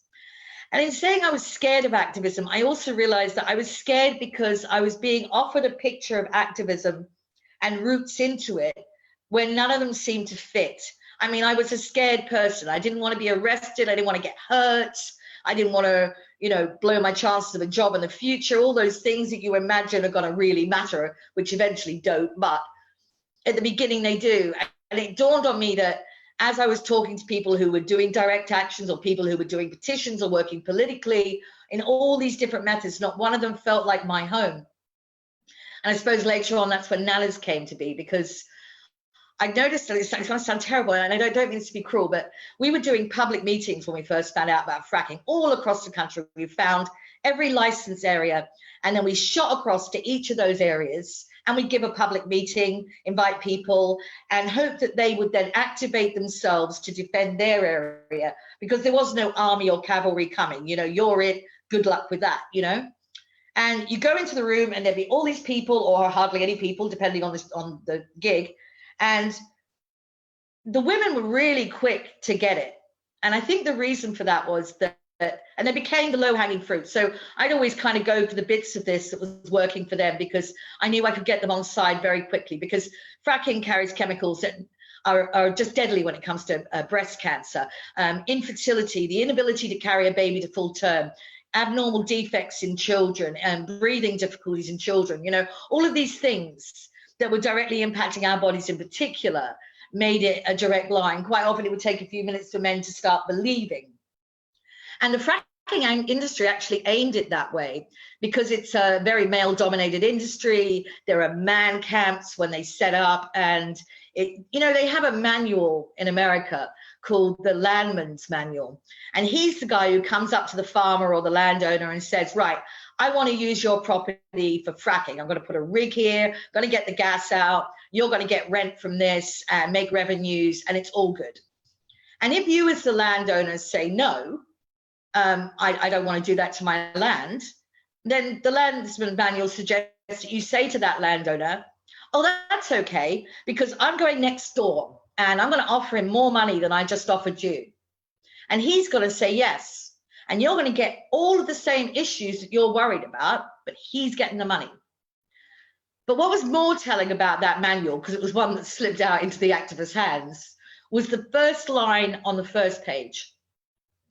And in saying I was scared of activism, I also realized that I was scared because I was being offered a picture of activism and routes into it where none of them seemed to fit. I mean, I was a scared person. I didn't want to be arrested. I didn't want to get hurt. I didn't want to, you know, blow my chances of a job in the future, all those things that you imagine are going to really matter, which eventually don't, but at the beginning they do. And it dawned on me that as I was talking to people who were doing direct actions or people who were doing petitions or working politically in all these different methods, not one of them felt like my home. And I suppose later on, that's when Nanas came to be, because I noticed that it's going to sound terrible, and I don't mean this to be cruel, but we were doing public meetings when we first found out about fracking all across the country. We found every licensed area, and then we shot across to each of those areas, and we'd give a public meeting, invite people, and hope that they would then activate themselves to defend their area, because there was no army or cavalry coming. You know, you're it, good luck with that, you know. And you go into the room and there'd be all these people, or hardly any people, depending on the gig. And the women were really quick to get it. And I think the reason for that was that, and they became the low-hanging fruit. So I'd always kind of go for the bits of this that was working for them, because I knew I could get them on side very quickly, because fracking carries chemicals that are just deadly when it comes to breast cancer, infertility, the inability to carry a baby to full term, abnormal defects in children, and breathing difficulties in children. You know, all of these things that were directly impacting our bodies in particular made it a direct line. Quite often it would take a few minutes for men to start believing. And the fracking industry actually aimed it that way, because it's a very male-dominated industry. There are man camps when they set up, and they have a manual in America called the Landman's Manual. And he's the guy who comes up to the farmer or the landowner and says, right, I want to use your property for fracking. I'm going to put a rig here, I'm going to get the gas out, you're going to get rent from this and make revenues, and it's all good. And if you as the landowner say, no, I don't want to do that to my land, then the Landsman Manual suggests that you say to that landowner, oh, that's okay, because I'm going next door and I'm going to offer him more money than I just offered you. And he's going to say yes. And you're going to get all of the same issues that you're worried about, but he's getting the money. But what was more telling about that manual, because it was one that slipped out into the activist's hands, was the first line on the first page.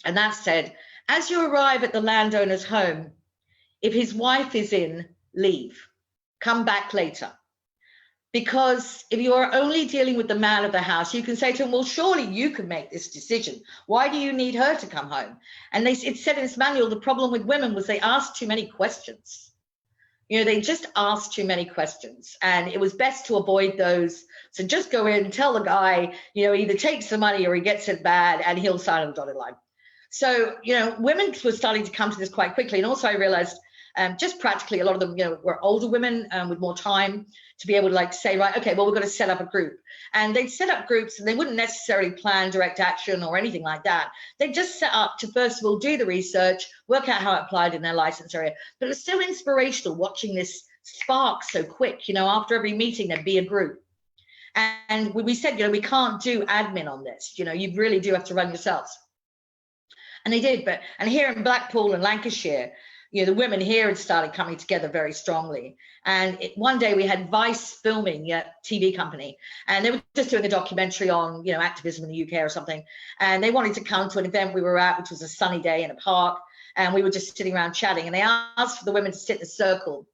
And that said, as you arrive at the landowner's home, if his wife is in, leave. Come back later. Because if you are only dealing with the man of the house, you can say to him, well, surely you can make this decision. Why do you need her to come home? And it said in this manual, the problem with women was they asked too many questions. You know, they just asked too many questions, and it was best to avoid those. So just go in, tell the guy, you know, either takes the money or he gets it bad, and he'll sign on the dotted line. So, you know, women were starting to come to this quite quickly. And also I realized just practically a lot of them, you know, were older women with more time to be able to like say, right, okay, well, we're going to set up a group. And they'd set up groups and they wouldn't necessarily plan direct action or anything like that. They just set up to, first of all, do the research, work out how it applied in their license area. But it was so inspirational watching this spark so quick. You know, after every meeting, there'd be a group. And we said, you know, we can't do admin on this. You know, you really do have to run yourselves. And they did. And here in Blackpool and Lancashire, you know, the women here had started coming together very strongly. And one day we had Vice filming, TV company, and they were just doing a documentary on, you know, activism in the UK or something. And they wanted to come to an event we were at, which was a sunny day in a park. And we were just sitting around chatting. And they asked for the women to sit in a circle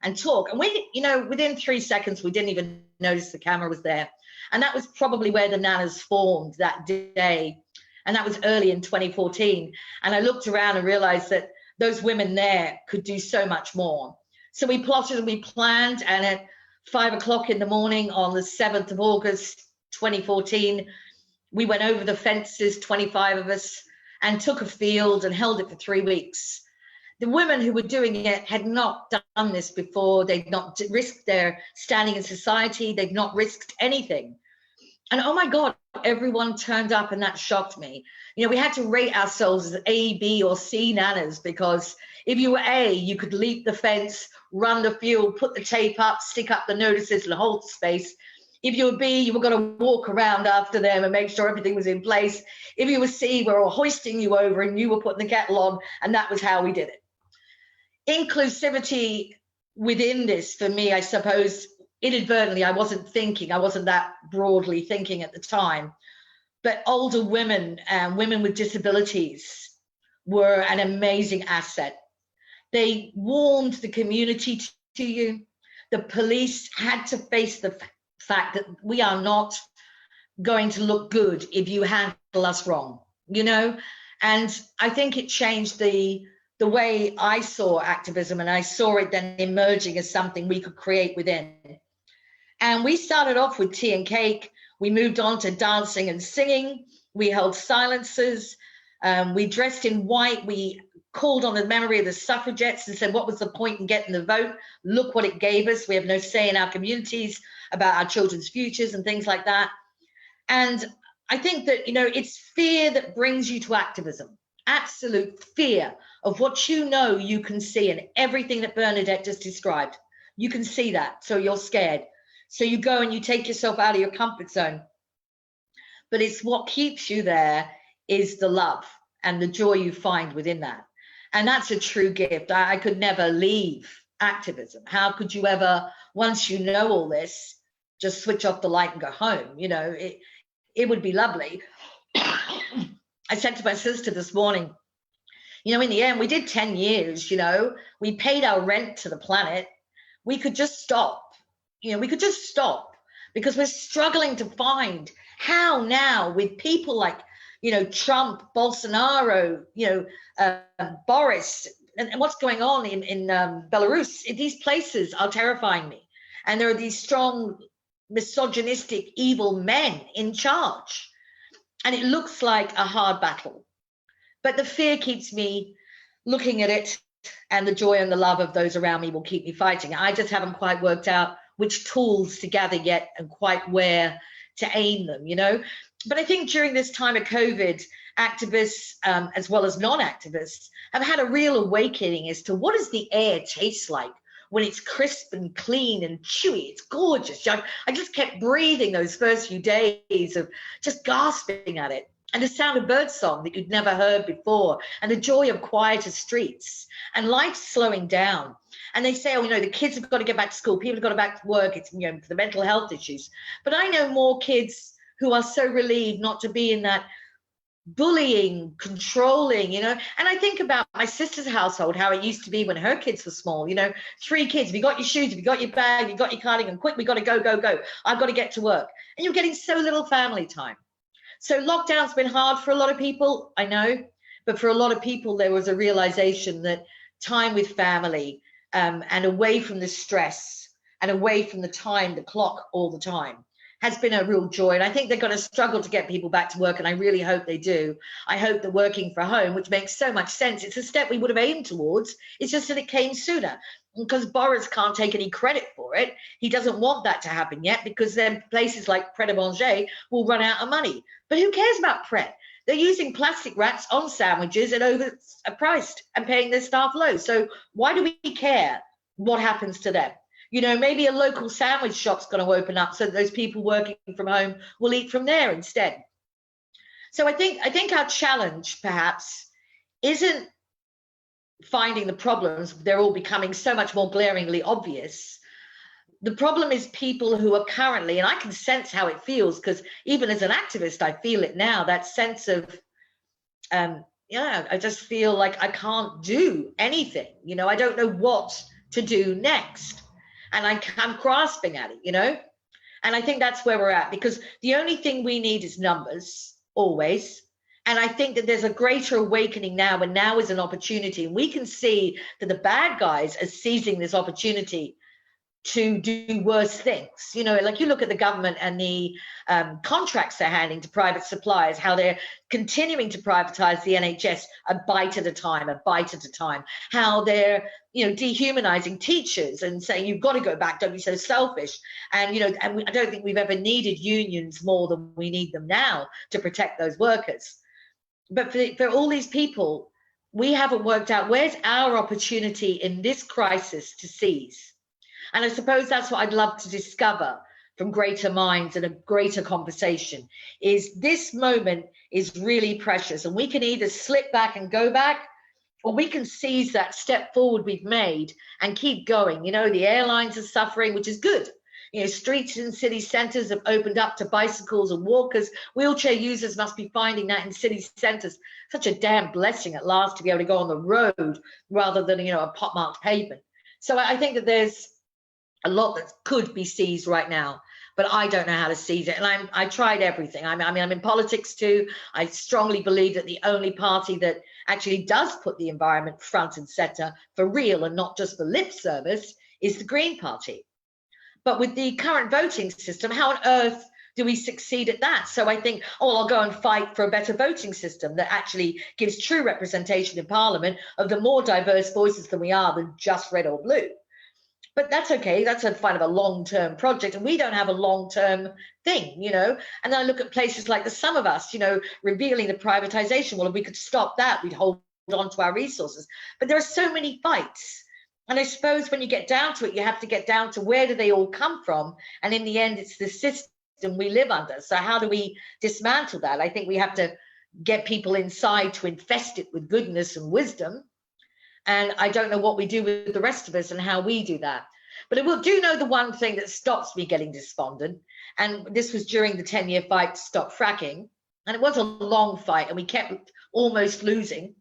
and talk. And we, you know, within 3 seconds, we didn't even notice the camera was there. And that was probably where the Nanas formed that day. And that was early in 2014. And I looked around and realized that those women there could do so much more. So we plotted and we planned, and at 5 o'clock in the morning on the 7th of August, 2014, we went over the fences, 25 of us, and took a field and held it for 3 weeks. The women who were doing it had not done this before. They'd not risked their standing in society. They'd not risked anything. And oh my God, everyone turned up, and that shocked me. You know, we had to rate ourselves as A, B, or C Nanas, because if you were A, you could leap the fence, run the field, put the tape up, stick up the notices and hold space. If you were B, you were going to walk around after them and make sure everything was in place. If you were C, we were hoisting you over and you were putting the kettle on, and that was how we did it. Inclusivity within this, for me, I suppose, inadvertently, I wasn't that broadly thinking at the time, but older women and women with disabilities were an amazing asset. They warmed the community to you. The police had to face the fact that we are not going to look good if you handle us wrong, you know? And I think it changed the way I saw activism, and I saw it then emerging as something we could create within. And we started off with tea and cake. We moved on to dancing and singing. We held silences. We dressed in white. We called on the memory of the suffragettes and said, what was the point in getting the vote? Look what it gave us. We have no say in our communities about our children's futures and things like that. And I think that, you know, it's fear that brings you to activism. Absolute fear of what you know you can see, and everything that Bernadette just described. You can see that, so you're scared. So you go and you take yourself out of your comfort zone. But it's what keeps you there is the love and the joy you find within that. And that's a true gift. I could never leave activism. How could you ever, once you know all this, just switch off the light and go home? You know, it would be lovely. I said to my sister this morning, you know, in the end, we did 10 years, you know, we paid our rent to the planet. We could just stop. You know, we could just stop, because we're struggling to find how now, with people like, you know, Trump, Bolsonaro, you know, Boris, and what's going on in Belarus. These places are terrifying me. And there are these strong, misogynistic, evil men in charge. And it looks like a hard battle. But the fear keeps me looking at it, and the joy and the love of those around me will keep me fighting. I just haven't quite worked out which tools to gather yet and quite where to aim them, you know. But I think during this time of COVID, activists as well as non-activists have had a real awakening as to what does the air taste like when it's crisp and clean and chewy. It's gorgeous. I just kept breathing those first few days of just gasping at it. And the sound of birdsong that you'd never heard before, and the joy of quieter streets, and life slowing down. And they say, oh, you know, the kids have got to get back to school, people have got to go back to work, it's, you know, for the mental health issues. But I know more kids who are so relieved not to be in that bullying, controlling, you know. And I think about my sister's household, how it used to be when her kids were small, you know, 3 kids, have you got your shoes, have you got your bag, have you got your cardigan, quick, we got to go, go, go. I've got to get to work. And you're getting so little family time. So lockdown's been hard for a lot of people, I know, but for a lot of people, there was a realization that time with family and away from the stress and away from the time, the clock all the time, has been a real joy. And I think they're going to struggle to get people back to work, and I really hope they do. I hope that working from home, which makes so much sense, it's a step we would have aimed towards, it's just that it came sooner. Because Boris can't take any credit for it. He doesn't want that to happen yet, because then places like Pret a Manger will run out of money. But who cares about Pret? They're using plastic wraps on sandwiches and overpriced and paying their staff low. So why do we care what happens to them? You know, maybe a local sandwich shop's going to open up so that those people working from home will eat from there instead. So I think our challenge perhaps isn't finding the problems. They're all becoming so much more glaringly obvious. The problem is people who are currently, and I can sense how it feels, because even as an activist, I feel it now, that sense of, I just feel like I can't do anything. You know, I don't know what to do next. And I'm grasping at it, you know. And I think that's where we're at, because the only thing we need is numbers, always. And I think that there's a greater awakening now, and now is an opportunity. And we can see that the bad guys are seizing this opportunity to do worse things. You know, like you look at the government and the contracts they're handing to private suppliers, how they're continuing to privatize the NHS a bite at a time, how they're, you know, dehumanizing teachers and saying, you've got to go back, don't be so selfish. And, you know, I don't think we've ever needed unions more than we need them now to protect those workers. But for all these people, we haven't worked out where's our opportunity in this crisis to seize. And I suppose that's what I'd love to discover from greater minds and a greater conversation, is this moment is really precious, and we can either slip back and go back, or we can seize that step forward we've made and keep going. You know, the airlines are suffering, which is good. You know, streets in city centres have opened up to bicycles and walkers. Wheelchair users must be finding that in city centres. Such a damn blessing at last to be able to go on the road rather than, you know, a pot-marked pavement. So I think that there's a lot that could be seized right now. but I don't know how to seize it. And I tried everything. I mean, I'm in politics too. I strongly believe that the only party that actually does put the environment front and center for real and not just for lip service is the Green Party. But with the current voting system, how on earth do we succeed at that? So I think, oh, I'll go and fight for a better voting system that actually gives true representation in Parliament of the more diverse voices than we are than just red or blue. But that's okay. That's a kind of a long-term project, and we don't have a long-term thing, you know. And then I look at places like the Sum of Us, you know, revealing the privatization. Well, if we could stop that, we'd hold on to our resources. But there are so many fights. And I suppose when you get down to it, you have to get down to where do they all come from? And in the end, it's the system we live under. So how do we dismantle that? I think we have to get people inside to infest it with goodness and wisdom. And I don't know what we do with the rest of us and how we do that. But I do know the one thing that stops me getting despondent. And this was during the 10-year fight to stop fracking. And it was a long fight and we kept almost losing.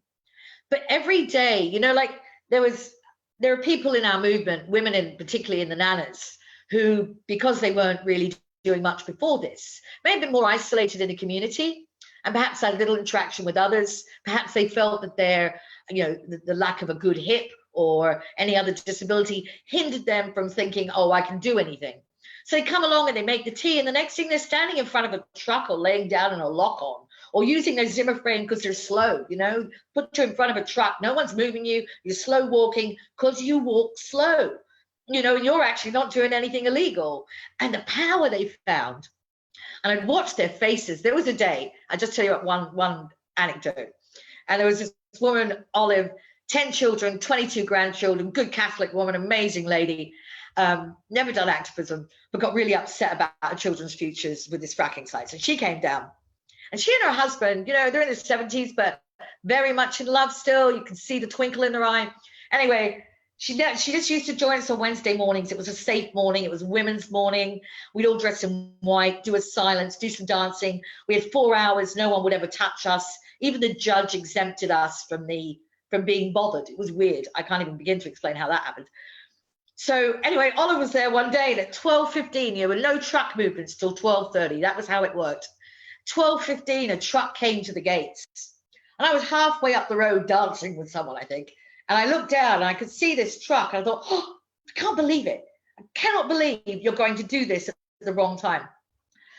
But every day, you know, like there are people in our movement, women in particularly in the nanas, who, because they weren't really doing much before this, may have been more isolated in the community and perhaps had little interaction with others. Perhaps they felt that their, you know, the lack of a good hip or any other disability hindered them from thinking, oh, I can do anything. So they come along and they make the tea, and the next thing they're standing in front of a truck or laying down in a lock-on or using their Zimmer frame because they're slow, you know, put you in front of a truck, no one's moving you, you're slow walking because you walk slow, you know, and you're actually not doing anything illegal. And the power they found, and I'd watched their faces. There was a day, I'll just tell you one anecdote, and there was this woman, Olive, 10 children, 22 grandchildren, good Catholic woman, amazing lady, never done activism, but got really upset about her children's futures with this fracking site. So she came down. And she and her husband, you know, they're in their 70s, but very much in love still. You can see the twinkle in their eye. Anyway, she just used to join us on Wednesday mornings. It was a safe morning. It was women's morning. We'd all dress in white, do a silence, do some dancing. We had 4 hours. No one would ever touch us. Even the judge exempted us from being bothered. It was weird. I can't even begin to explain how that happened. So anyway, Olive was there one day, and at 12:15, there were no truck movements till 12:30. That was how it worked. 12:15, a truck came to the gates, and I was halfway up the road dancing with someone, I think, and I looked down and I could see this truck, and I thought, oh, I can't believe it. I cannot believe you're going to do this at the wrong time.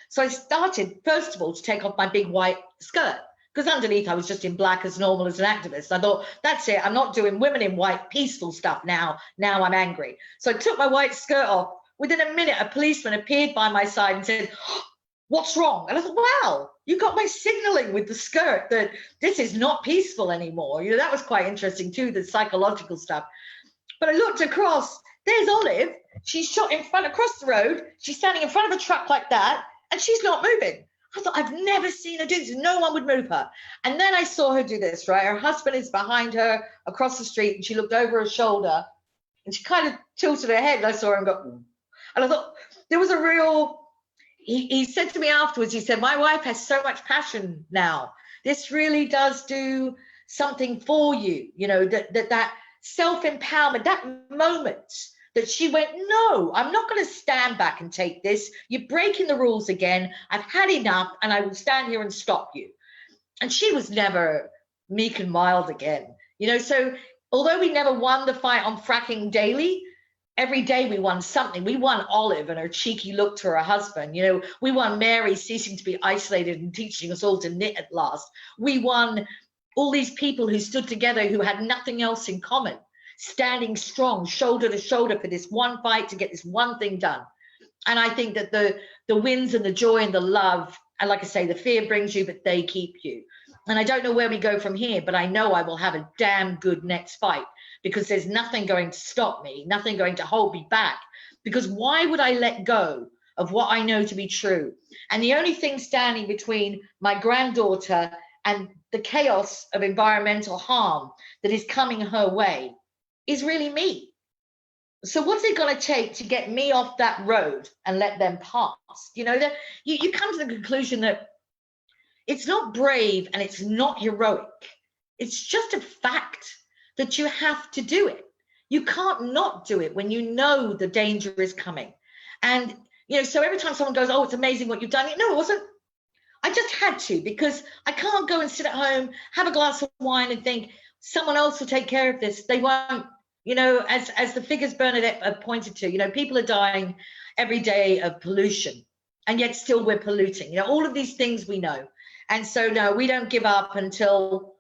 So I started, first of all, to take off my big white skirt, because underneath I was just in black as normal as an activist. I thought, that's it, I'm not doing women in white peaceful stuff now I'm angry. So I took my white skirt off. Within a minute, a policeman appeared by my side and said, oh, what's wrong? And I thought, wow, you got my signaling with the skirt that this is not peaceful anymore. You know, that was quite interesting too, the psychological stuff. But I looked across, there's Olive. She's shot in front across the road. She's standing in front of a truck like that, and she's not moving. I thought, I've never seen her do this. No one would move her. And then I saw her do this, right? Her husband is behind her across the street, and she looked over her shoulder, and she kind of tilted her head, and I saw her and go, ooh. And I thought, there was a real... He said to me afterwards, he said, my wife has so much passion now. This really does do something for you, you know, that self-empowerment, that moment that she went, no, I'm not going to stand back and take this. You're breaking the rules again. I've had enough, and I will stand here and stop you. And she was never meek and mild again, you know. So although we never won the fight on fracking daily, every day we won something. We won Olive and her cheeky look to her husband. You know, we won Mary ceasing to be isolated and teaching us all to knit at last. We won all these people who stood together who had nothing else in common, standing strong, shoulder to shoulder for this one fight to get this one thing done. And I think that the wins and the joy and the love, and like I say, the fear brings you, but they keep you. And I don't know where we go from here, but I know I will have a damn good next fight, because there's nothing going to stop me, nothing going to hold me back. Because why would I let go of what I know to be true? And the only thing standing between my granddaughter and the chaos of environmental harm that is coming her way is really me. So what's it going to take to get me off that road and let them pass? You know, that you come to the conclusion that it's not brave and it's not heroic. It's just a fact that you have to do it. You can't not do it when you know the danger is coming. And You know, so every time someone goes, oh, it's amazing what you've done. No, it wasn't. I just had to, because I can't go and sit at home, have a glass of wine and think someone else will take care of this. They won't. You know, as the figures Bernadette have pointed to, you know, people are dying every day of pollution, and yet still we're polluting. You know, all of these things we know. And so, no, we don't give up until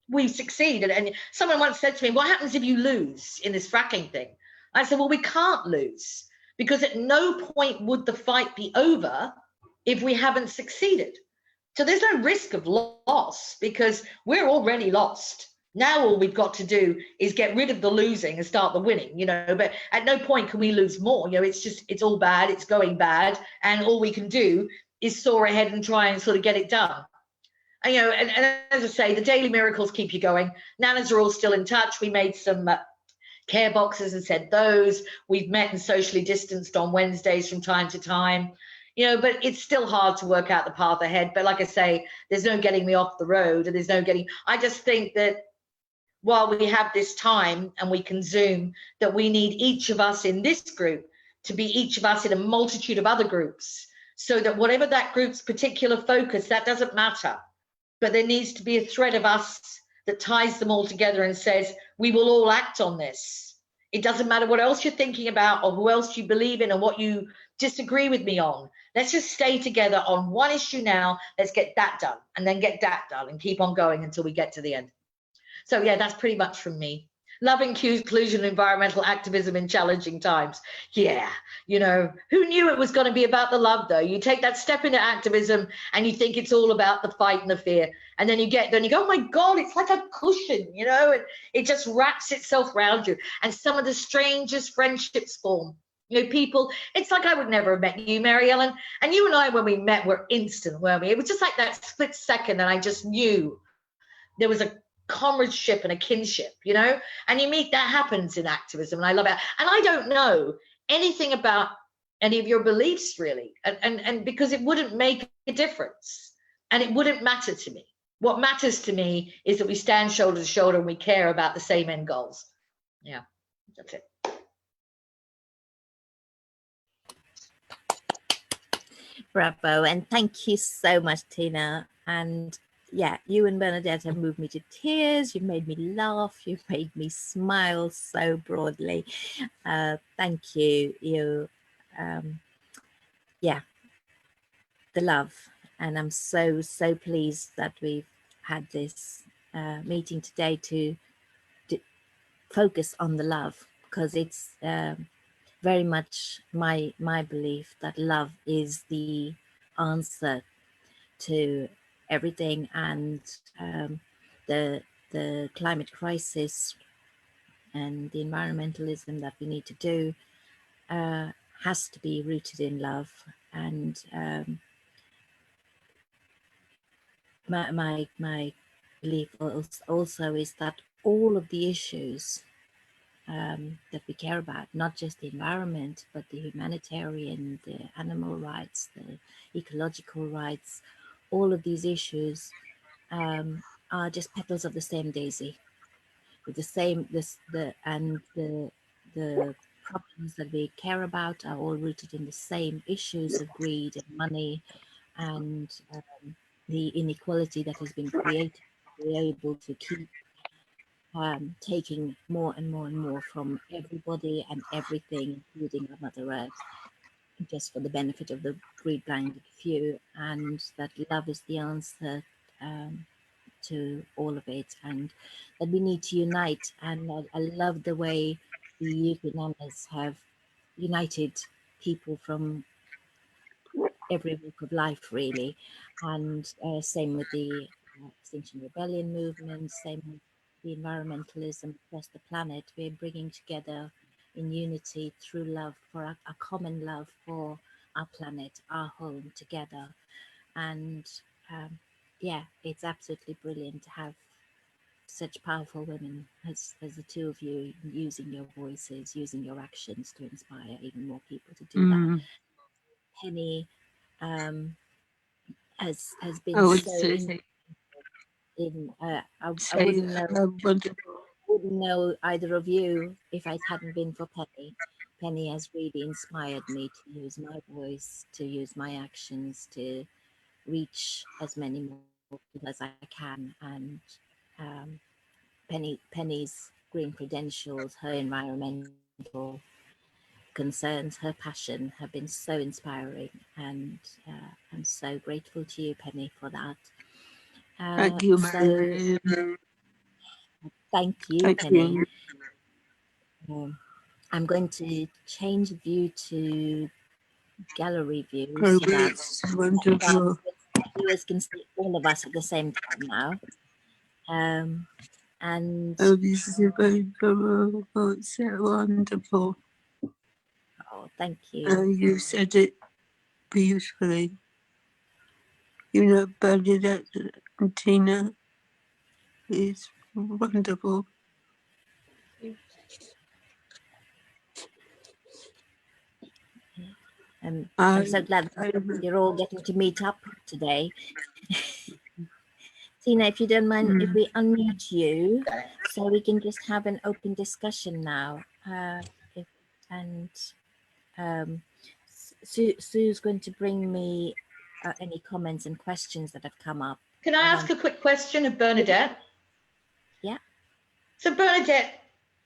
we succeed. And someone once said to me, what happens if you lose in this fracking thing? I said, well, we can't lose, because at no point would the fight be over if we haven't succeeded. So there's no risk of loss, because we're already lost. Now all we've got to do is get rid of the losing and start the winning, you know, but at no point can we lose more. You know, it's all bad, it's going bad, and all we can do is soar ahead and try and sort of get it done. And, you know, and as I say, the daily miracles keep you going. Nanas are all still in touch. We made some care boxes and said those. We've met and socially distanced on Wednesdays from time to time. You know, but it's still hard to work out the path ahead. But like I say, there's no getting me off the road, and there's no getting, I just think that while we have this time and we can Zoom, that we need each of us in this group to be each of us in a multitude of other groups, so that whatever that group's particular focus, that doesn't matter. But there needs to be a thread of us that ties them all together and says, we will all act on this. It doesn't matter what else you're thinking about or who else you believe in or what you disagree with me on. Let's just stay together on one issue now. Let's get that done, and then get that done, and keep on going until we get to the end. So yeah, that's pretty much from me. Love, inclusion, environmental activism in challenging times. Yeah, you know, who knew it was going to be about the love, though? You take that step into activism and you think it's all about the fight and the fear. And then you go, oh my God, it's like a cushion, you know, it just wraps itself around you. And some of the strangest friendships form. You know, people, it's like I would never have met you, Mary Ellen. And you and I, when we met, were instant, weren't we? It was just like that split second, and I just knew there was a comradeship and a kinship, you know, and you meet, that happens in activism, and I love it. And I don't know anything about any of your beliefs really, and because it wouldn't make a difference, and it wouldn't matter to me. What matters to me is that we stand shoulder to shoulder and we care about the same end goals. Yeah, that's it. Bravo, and thank you so much, Tina. And yeah, you and Bernadette have moved me to tears. You've made me laugh. You've made me smile so broadly. Thank you. Yeah, the love. And I'm so pleased that we've had this meeting today to focus on the love, because it's very much my belief that love is the answer to everything, and the climate crisis and the environmentalism that we need to do has to be rooted in love. And my belief also is that all of the issues that we care about, not just the environment, but the humanitarian, the animal rights, the ecological rights, all of these issues are just petals of the same daisy, with the same the problems that we care about are all rooted in the same issues of greed and money, and the inequality that has been created to be able to keep taking more and more and more from everybody and everything, including our Mother Earth, just for the benefit of the greed-blinded few. And that love is the answer to all of it, and that we need to unite. And I love the way the UK numbers have united people from every walk of life, really. And same with the Extinction Rebellion movement, same with the environmentalism across the planet. We're bringing together in unity through love, for a common love for our planet, our home together. And yeah, it's absolutely brilliant to have such powerful women as the two of you, using your voices, using your actions to inspire even more people to do that. Penny has been so I wouldn't know either of you if it hadn't been for Penny. Penny has really inspired me to use my voice, to use my actions, to reach as many more people as I can. And um, Penny's green credentials, her environmental concerns, her passion have been so inspiring, and I'm so grateful to you, Penny, for that. Thank you, Mary. Thank you, Thank Penny. you. I'm going to change view to gallery view so that Progress, wonderful. viewers can see all of us at the same time now. And Oh, this is very wonderful. It's so wonderful. oh, thank you. You said it beautifully. You know, Bernadette and Tina is wonderful. I'm so glad you're all getting to meet up today. Tina, if you don't mind, if we unmute you, so we can just have an open discussion now. Sue's going to bring me any comments and questions that have come up. Can I ask a quick question of Bernadette? Yeah. So Bernadette,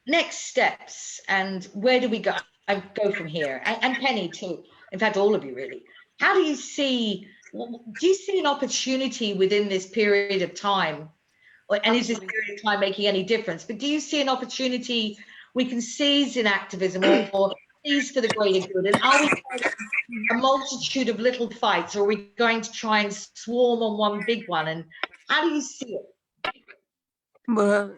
next steps and where do we go? I go from here, and Penny too. In fact, all of you really. How do you see? Do you see an opportunity within this period of time? And is this period of time making any difference? But do you see an opportunity we can seize in activism or seize for the greater good? And are we a multitude of little fights, or are we going to try and swarm on one big one? And how do you see it? Well,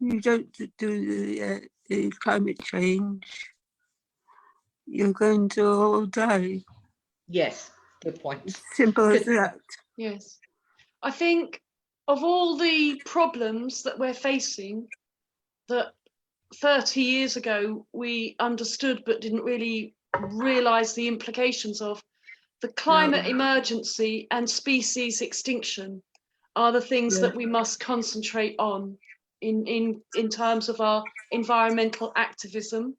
you don't do the climate change, you're going to all die. Yes, good point. Simple as that. Yes. I think of all the problems that we're facing that 30 years ago we understood but didn't really realise the implications of, the climate emergency and species extinction are the things that we must concentrate on in terms of our environmental activism.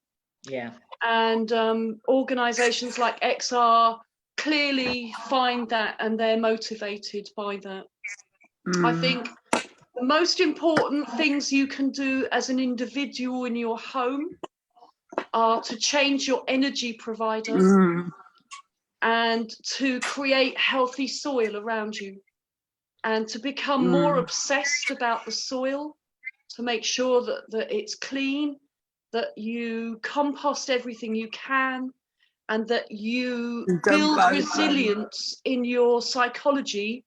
Yeah. And organisations like XR clearly find that, and they're motivated by that. I think the most important things you can do as an individual in your home are to change your energy provider and to create healthy soil around you, and to become more obsessed about the soil, to make sure that it's clean, that you compost everything you can, and that you build resilience in your psychology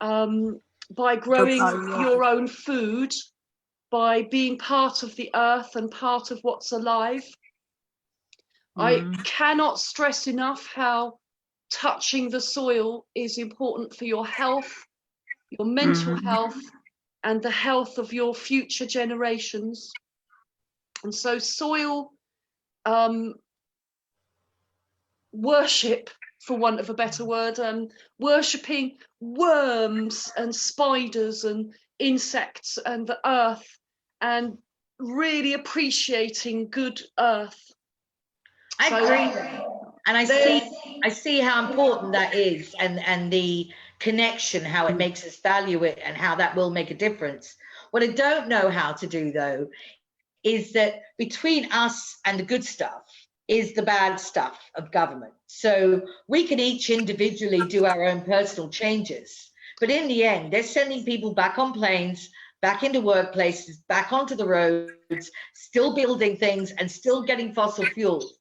by growing your own food, by being part of the earth and part of what's alive. I cannot stress enough how touching the soil is important for your health, your mental health, and the health of your future generations. And so soil worship, for want of a better word, worshipping worms and spiders and insects and the earth, and really appreciating good earth. I agree, and I see how important that is, and the connection, how it makes us value it, and how that will make a difference. What I don't know how to do, though, is that between us and the good stuff is the bad stuff of government. So we can each individually do our own personal changes, but in the end, they're sending people back on planes, back into workplaces, back onto the roads, still building things and still getting fossil fuels.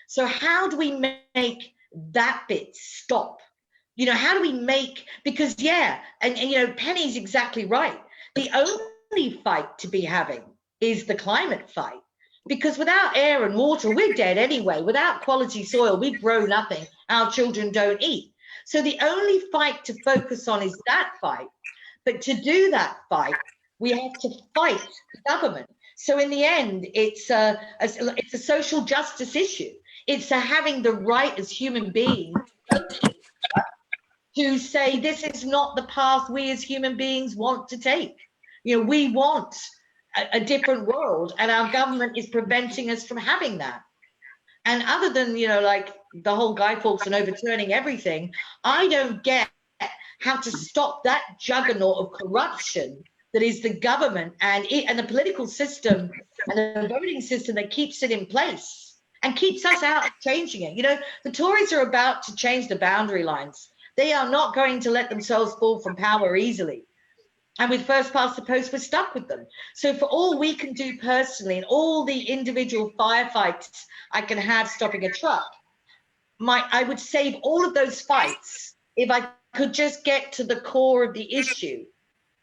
So how do we make that bit stop? You know, how do we make, because and you know, Penny's exactly right. The only fight to be having is the climate fight, because without air and water, we're dead anyway. Without quality soil, we grow nothing. Our children don't eat. So the only fight to focus on is that fight. But to do that fight, we have to fight the government. So in the end, it's a social justice issue. It's having the right as human beings to say, this is not the path we as human beings want to take. You know, we want a different world, and our government is preventing us from having that. And other than, you know, like the whole Guy Fawkes and overturning everything, I don't get how to stop that juggernaut of corruption that is the government and the political system and the voting system that keeps it in place and keeps us out of changing it. You know, the Tories are about to change the boundary lines. They are not going to let themselves fall from power easily. And with first past the post, we're stuck with them. So for all we can do personally and all the individual firefights I can have stopping a truck, I would save all of those fights if I could just get to the core of the issue.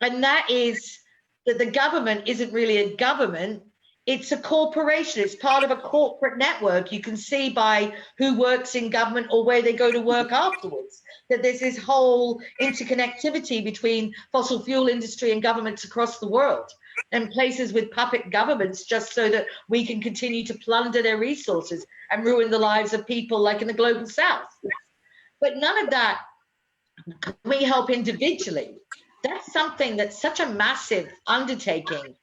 And that is that the government isn't really a government. It's a corporation. It's part of a corporate network. You can see by who works in government or where they go to work afterwards, that there's this whole interconnectivity between fossil fuel industry and governments across the world, and places with puppet governments just so that we can continue to plunder their resources and ruin the lives of people like in the global south. But none of that can we help individually. That's something that's such a massive undertaking.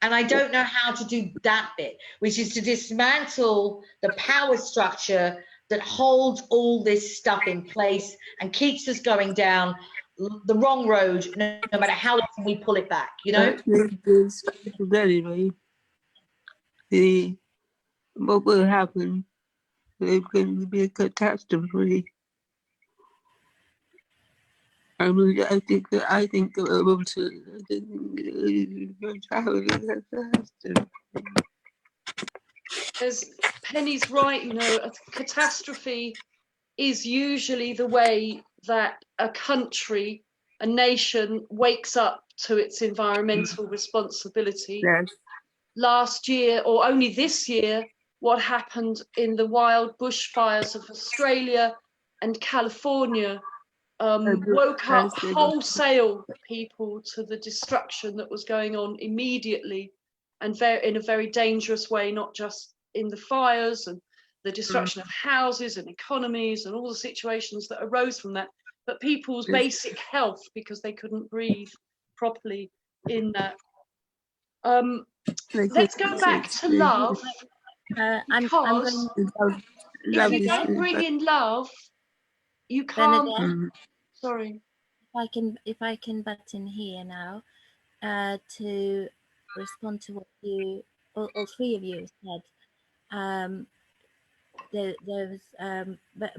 And I don't know how to do that bit, which is to dismantle the power structure that holds all this stuff in place and keeps us going down the wrong road, no matter how often we pull it back, you know? Anyway, what will happen? It's going to be a catastrophe. I mean, I think we're able to. As Penny's right, you know, a catastrophe is usually the way that a country, a nation wakes up to its environmental responsibility. Yes. Last year, or only this year, what happened in the wild bushfires of Australia and California woke up wholesale people to the destruction that was going on immediately, and in a very dangerous way, not just in the fires and the destruction of houses and economies and all the situations that arose from that, but people's basic health, because they couldn't breathe properly in that. Let's go back to love, because if you don't bring in love, you can't. Bernadette, Sorry. if I can butt in here now, to respond to what you all three of you said. There was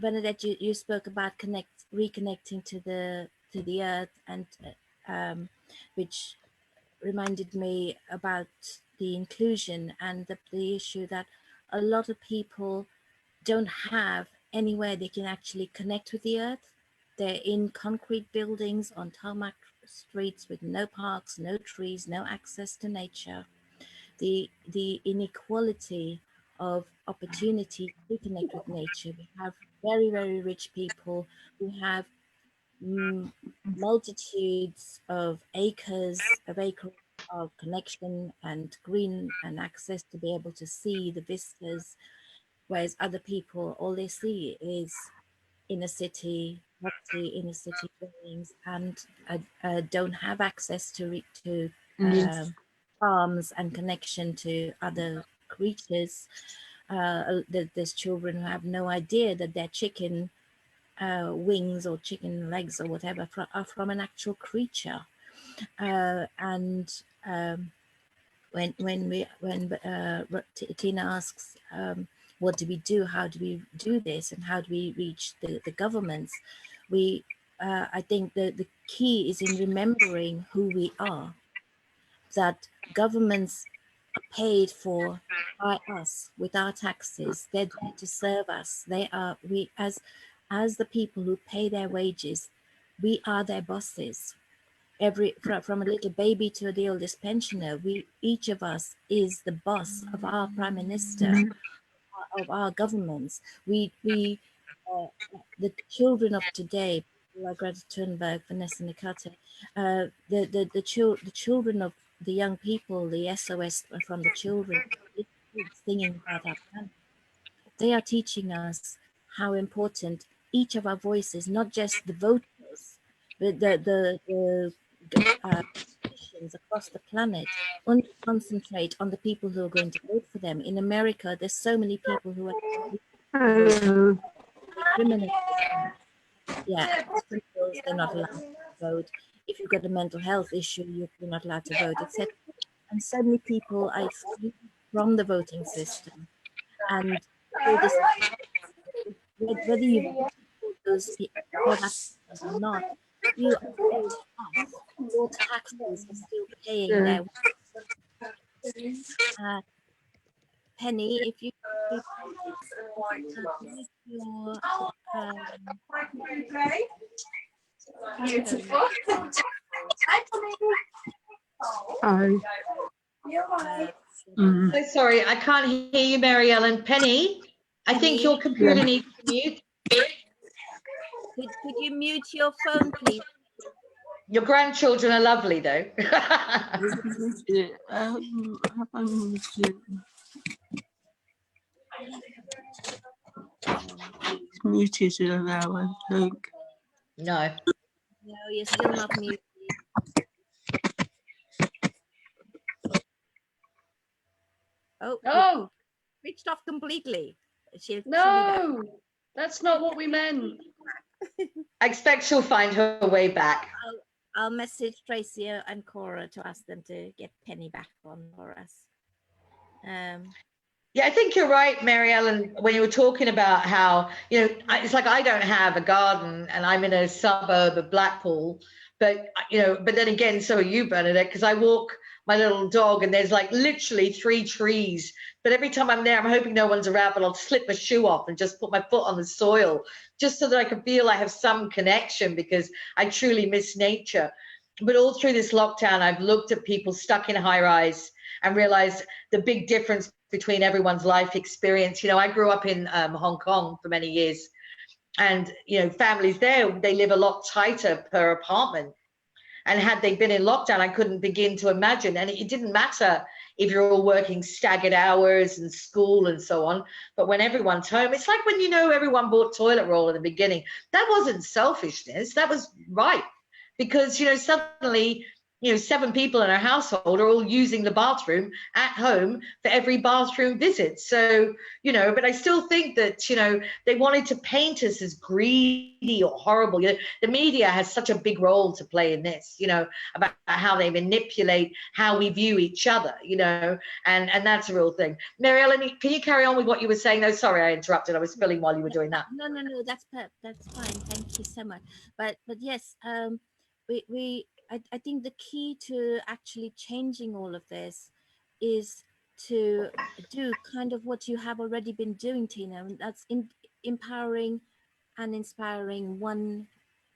Bernadette, you spoke about reconnecting to the earth, and which reminded me about the inclusion and the issue that a lot of people don't have anywhere they can actually connect with the earth. They're in concrete buildings on tarmac streets with no parks, no trees, no access to nature. The inequality of opportunity to connect with nature. We have very, very rich people who have multitudes of acres of connection and green and access to be able to see the vistas, whereas other people, all they see is inner city property, inner city buildings, and don't have access to farms and connection to other creatures. There's children who have no idea that their chicken wings or chicken legs or whatever are from an actual creature. And when Tina asks, what do we do? How do we do this? And how do we reach the governments? I think the key is in remembering who we are, that governments are paid for by us with our taxes. They're there to serve us. As the people who pay their wages, we are their bosses. From a little baby to the oldest pensioner, each of us is the boss of our prime minister, of our governments. The children of today, like Greta Thunberg, Vanessa Nakata, the children of the young people, the SOS from the children, singing about our planet. They are teaching us how important each of our voices, not just the voters, but the politicians across across the planet only concentrate on the people who are going to vote for them. In America, there's so many people who are voting. Criminals, criminals, they're not allowed to vote. If you've got a mental health issue, you're not allowed to vote, etc. And so many people are excluded from the voting system. And all this, whether you vote for those products or not, you are paying tax. Your taxes are still paying their Penny, if you could mute your So sorry, I can't hear you, Mary Ellen. Penny, I think your computer needs to mute. Could you mute your phone, please? Your grandchildren are lovely, though. Muted now, I think. No. No, you're still not muted. Oh, switched off completely. No, that's not what we meant. I expect she'll find her way back. I'll message Tracy and Cora to ask them to get Penny back on for us. Yeah, I think you're right, Mary Ellen, when you were talking about how, it's like I don't have a garden and I'm in a suburb of Blackpool, but then again, so are you, Bernadette, because I walk my little dog and there's like literally 3 trees. But every time I'm there, I'm hoping no one's around, but I'll slip my shoe off and just put my foot on the soil just so that I can feel I have some connection, because I truly miss nature. But all through this lockdown, I've looked at people stuck in high rise and realized the big difference between everyone's life experience. I grew up in Hong Kong for many years, and families there, they live a lot tighter per apartment. And had they been in lockdown, I couldn't begin to imagine. And it didn't matter if you're all working staggered hours and school and so on. But when everyone's home, it's like when everyone bought toilet roll in the beginning. That wasn't selfishness. That was right. Because, suddenly, 7 people in a household are all using the bathroom at home for every bathroom visit. So, but I still think that, they wanted to paint us as greedy or horrible. The media has such a big role to play in this, about how they manipulate how we view each other, and that's a real thing. Mary Ellen, can you carry on with what you were saying? No, sorry, I interrupted. I was filling while you were doing that. No, that's fine. Thank you so much. But yes, I think the key to actually changing all of this is to do kind of what you have already been doing, Tina, and that's empowering and inspiring one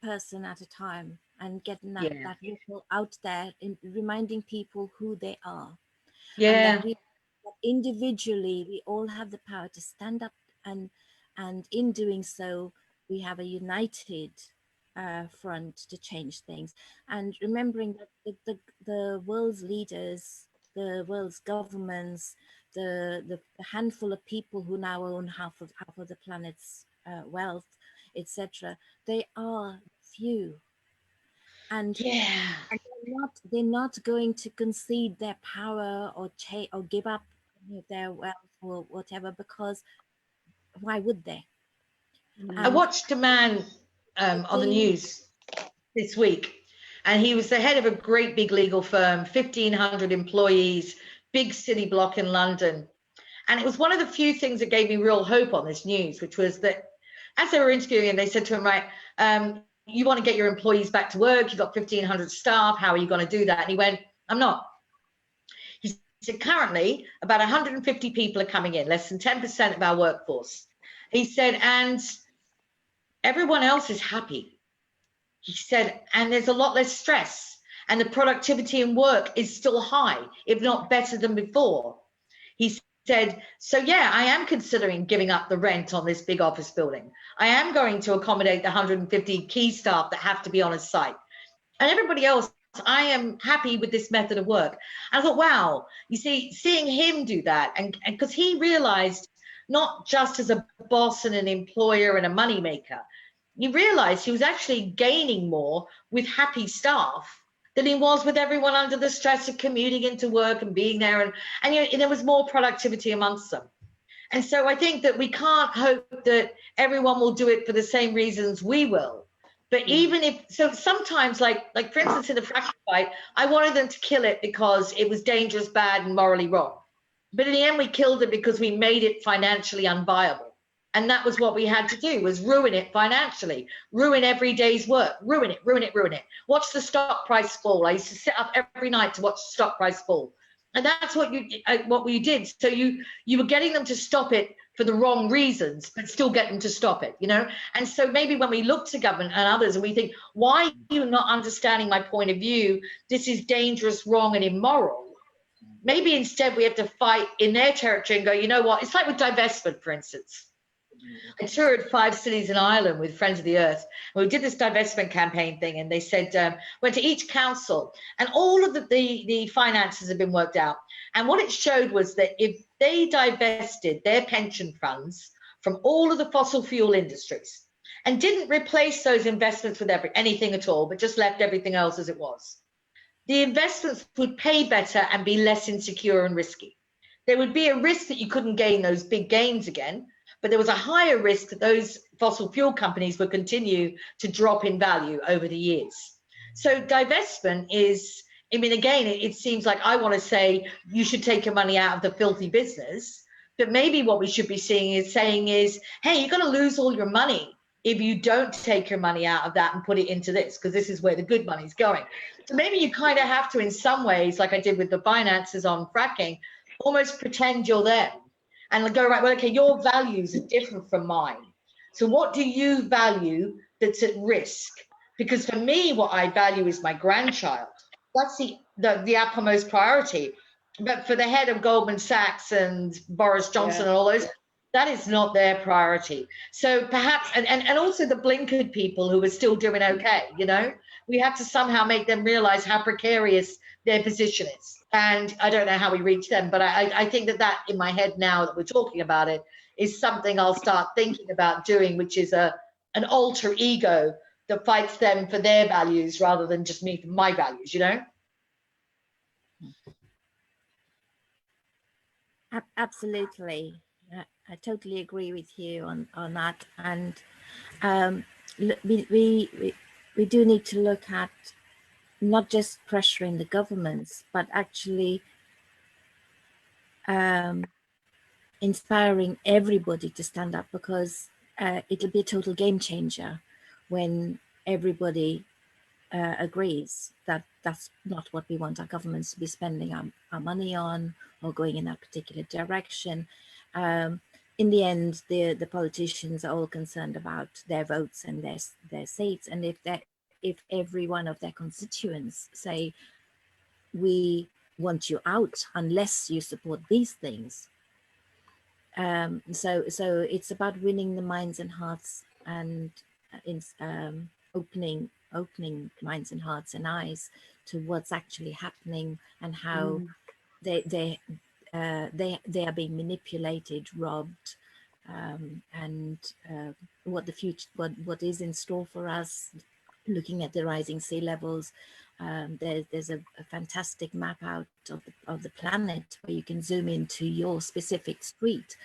person at a time and getting that ripple out there and reminding people who they are. Yeah. And that individually, we all have the power to stand up, and in doing so, we have a united front to change things. And remembering that the world's leaders, the world's governments, the handful of people who now own half of the planet's wealth, etc., they are few, and they're not going to concede their power or give up their wealth or whatever, because why would they? I watched a man on the news this week, and he was the head of a great big legal firm, 1,500 employees, big city block in London. And it was one of the few things that gave me real hope on this news, which was that as they were interviewing him, they said to him, right, you want to get your employees back to work, you've got 1,500 staff, how are you going to do that? And he went, I'm not. He said, currently, about 150 people are coming in, less than 10% of our workforce. He said, and everyone else is happy. He said, and there's a lot less stress, and the productivity in work is still high, if not better than before. He said, so yeah, I am considering giving up the rent on this big office building. I am going to accommodate the 150 key staff that have to be on a site. And everybody else, I am happy with this method of work. And I thought, wow, you see, seeing him do that, and because he realized, not just as a boss and an employer and a moneymaker, he realized he was actually gaining more with happy staff than he was with everyone under the stress of commuting into work and being there. And you know, there was more productivity amongst them. And so I think that we can't hope that everyone will do it for the same reasons we will. But even if, so sometimes like for instance, in the fracking fight, I wanted them to kill it because it was dangerous, bad, and morally wrong. But in the end, we killed it because we made it financially unviable. And that was what we had to do, was ruin it financially, ruin every day's work, ruin it, ruin it, ruin it. Watch the stock price fall. I used to sit up every night to watch the stock price fall. And that's what we did. So you were getting them to stop it for the wrong reasons, but still get them to stop it, you know? And so maybe when we look to government and others and we think, why are you not understanding my point of view? This is dangerous, wrong, and immoral. Maybe instead we have to fight in their territory and go, you know what? It's like with divestment, for instance. I toured 5 cities in Ireland with Friends of the Earth. And we did this divestment campaign thing, and they said, went to each council, and all of the finances have been worked out. And what it showed was that if they divested their pension funds from all of the fossil fuel industries and didn't replace those investments with anything at all, but just left everything else as it was, the investments would pay better and be less insecure and risky. There would be a risk that you couldn't gain those big gains again, but there was a higher risk that those fossil fuel companies would continue to drop in value over the years. So divestment is, I mean, again, it seems like I want to say you should take your money out of the filthy business, but maybe what we should be saying is, hey, you're going to lose all your money if you don't take your money out of that and put it into this, because this is where the good money's going. So maybe you kind of have to, in some ways, like I did with the finances on fracking, almost pretend you're them. And go, right, well, okay, your values are different from mine. So what do you value that's at risk? Because for me, what I value is my grandchild. That's the uppermost priority. But for the head of Goldman Sachs and Boris Johnson and all those, that is not their priority. So perhaps, and also the blinkered people who are still doing okay, you know, we have to somehow make them realize how precarious their position is. And I don't know how we reach them, but I think that in my head now that we're talking about it is something I'll start thinking about doing, which is an alter ego that fights them for their values rather than just me for my values, you know? Absolutely. I totally agree with you on that. And we do need to look at not just pressuring the governments, but actually inspiring everybody to stand up, because it'll be a total game changer when everybody agrees that that's not what we want our governments to be spending our money on or going in that particular direction. In the end, the politicians are all concerned about their votes and their seats, and if every one of their constituents say, we want you out unless you support these things. So it's about winning the minds and hearts, and opening minds and hearts and eyes to what's actually happening and how they are being manipulated, robbed, and what the future, what is in store for us. Looking at the rising sea levels, there's a fantastic map out of the planet where you can zoom into your specific street,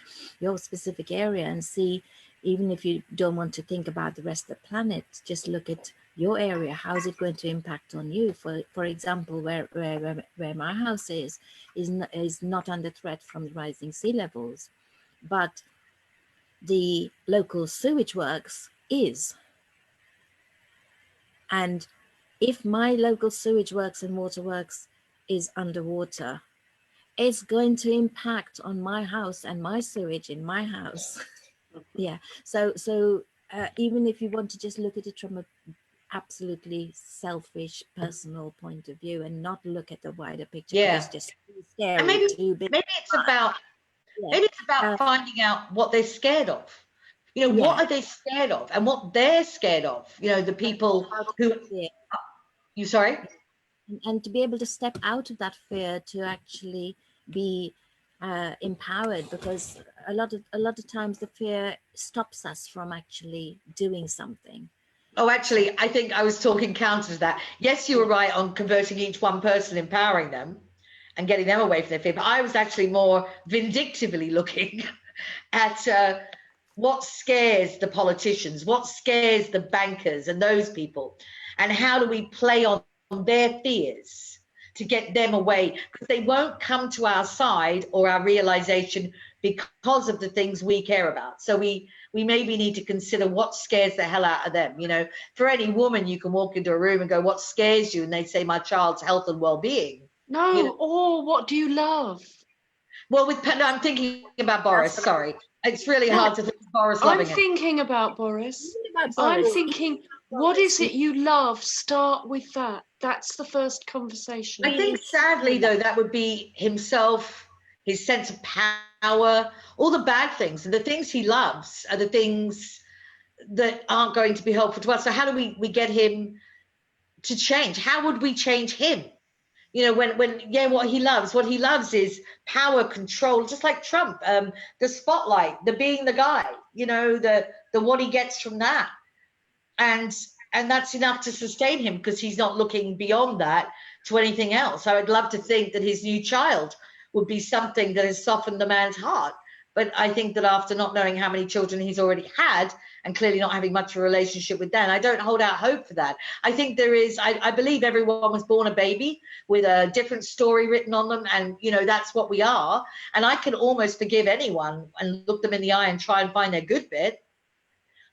your specific area, and see, even if you don't want to think about the rest of the planet, just look at your area. How is it going to impact on you? For example, where my house is not under threat from the rising sea levels, but the local sewage works is. And if my local sewage works and waterworks is underwater, it's going to impact on my house and my sewage in my house. Yeah. So even if you want to just look at it from a absolutely selfish personal point of view and not look at the wider picture, it's just too scary. And maybe it's about finding out what they're scared of. You know, what are they scared of, and what they're scared of? You know, the people who. You sorry? And to be able to step out of that fear, to actually be empowered, because a lot of times the fear stops us from actually doing something. Oh, actually, I think I was talking counter to that. Yes, you were right on converting each one person, empowering them and getting them away from their fear. But I was actually more vindictively looking at what scares the politicians, what scares the bankers and those people, and how do we play on their fears to get them away, because they won't come to our side or our realization because of the things we care about. So we maybe need to consider what scares the hell out of them. You know, for any woman, you can walk into a room and go, what scares you? And they say, my child's health and well-being. No, You know? or what do you love? Well, no, I'm thinking about Boris. Sorry, it's really hard to think of Boris I'm loving it. thinking about Boris. About I'm Boris. thinking, what is it you love? Start with that. That's the first conversation. I think sadly, though, that would be himself, his sense of power, all the bad things, and the things he loves are the things that aren't going to be helpful to us. So how do we get him to change? How would we change him? You know, when what he loves is power, control, just like Trump, the spotlight, the being the guy, you know, the what he gets from that. And that's enough to sustain him, because he's not looking beyond that to anything else. I would love to think that his new child would be something that has softened the man's heart. But I think that after not knowing how many children he's already had, and clearly not having much of a relationship with Dan, I don't hold out hope for that. I think there is, I believe everyone was born a baby with a different story written on them, and, you know, that's what we are. And I can almost forgive anyone and look them in the eye and try and find their good bit.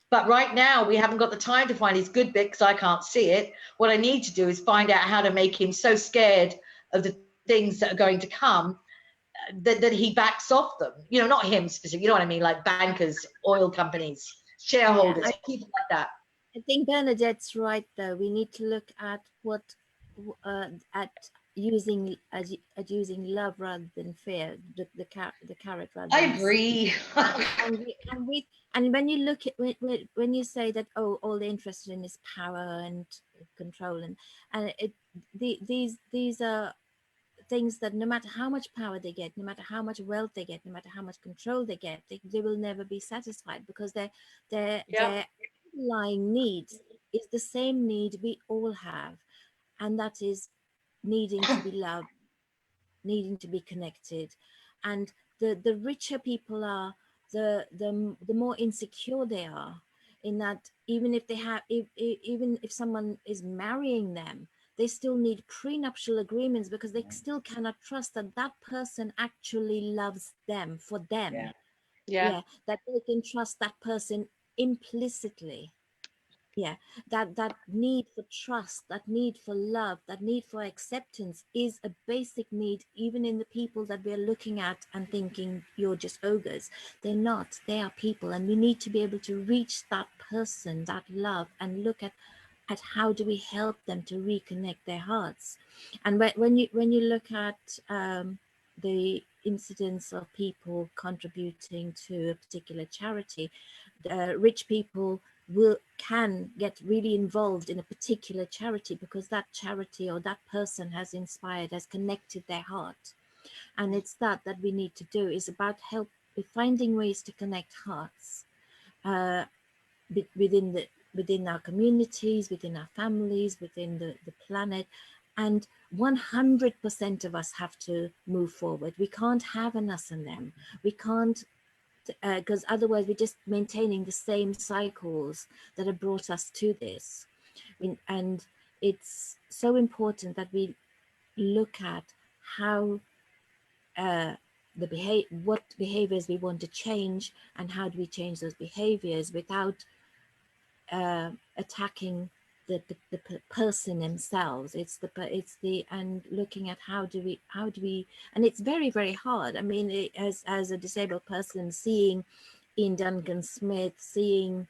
But right now, we haven't got the time to find his good bit because I can't see it. What I need to do is find out how to make him so scared of the things that are going to come that he backs off them. You know, not him specifically, you know what I mean? Like bankers, oil companies, shareholders, people like that. I think Bernadette's right, though. We need to look at what at using love rather than fear, the carrot rather than I agree. and when you look at when you say that, oh, all they're interested in is power and control, and these are things that no matter how much power they get, no matter how much wealth they get, no matter how much control they get, they will never be satisfied, because their underlying needs is the same need we all have, and that is needing to be loved, needing to be connected. And the richer people are, the more insecure they are, in that even if they have, even if someone is marrying them, they still need prenuptial agreements, because they still cannot trust that that person actually loves them for them. Yeah, that they can trust that person implicitly. Yeah, that need for trust, that need for love, that need for acceptance is a basic need, even in the people that we're looking at and thinking you're just ogres. They're not. They are people, and we need to be able to reach that person, that love, and look at how do we help them to reconnect their hearts. And when you look at the incidence of people contributing to a particular charity, rich people can get really involved in a particular charity because that charity or that person has inspired, has connected their heart. And it's that we need to do, is about finding ways to connect hearts within our communities, within our families, within the planet. And 100% of us have to move forward. We can't have an us and them. We can't, because otherwise we're just maintaining the same cycles that have brought us to this. And it's so important that we look at how what behaviors we want to change, and how do we change those behaviors without attacking the person themselves. And looking at how do we, and it's very, very hard. I mean, as a disabled person, seeing Ian Duncan Smith, seeing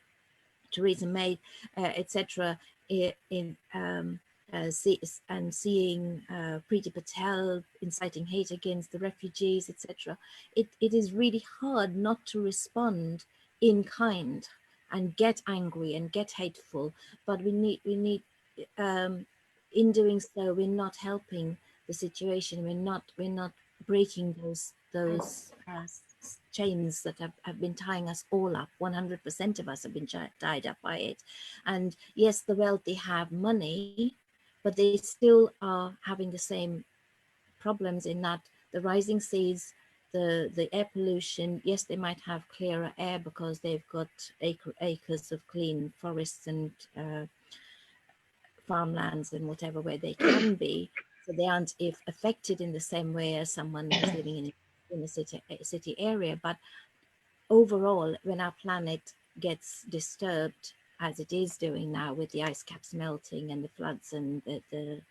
Theresa May, etc., seeing Priti Patel inciting hate against the refugees, etc., it is really hard not to respond in kind and get angry and get hateful. But we need in doing so, we're not helping the situation. We're not breaking those chains that have been tying us all up. 100% of us have been tied up by it. And yes, the wealthy have money, but they still are having the same problems in that the rising seas, the air pollution. Yes, they might have clearer air because they've got acres of clean forests and farmlands and whatever where they can be, so they aren't affected in the same way as someone who's living in a city area. But overall, when our planet gets disturbed, as it is doing now with the ice caps melting and the floods and the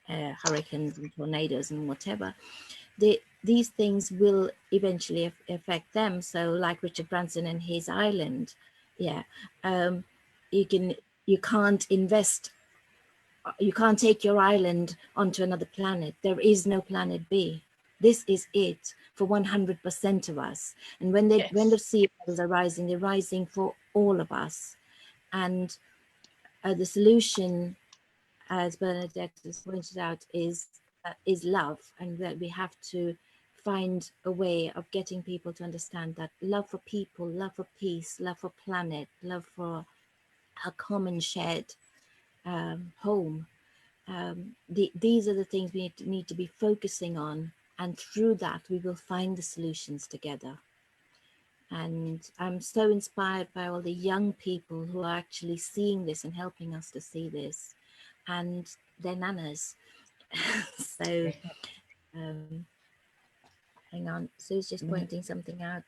hurricanes and tornadoes and whatever, these things will eventually affect them. So like Richard Branson and his island, yeah, you can't invest, you can't take your island onto another planet. There is no planet B. This is it for 100% of us. And when the sea levels are rising, they're rising for all of us. And the solution, as Bernadette has pointed out, is love, and that we have to find a way of getting people to understand that love for people, love for peace, love for planet, love for a common shared home. These are the things we need to be focusing on, and through that we will find the solutions together. And I'm so inspired by all the young people who are actually seeing this and helping us to see this, and their nanas. So hang on, Sue's just pointing something out.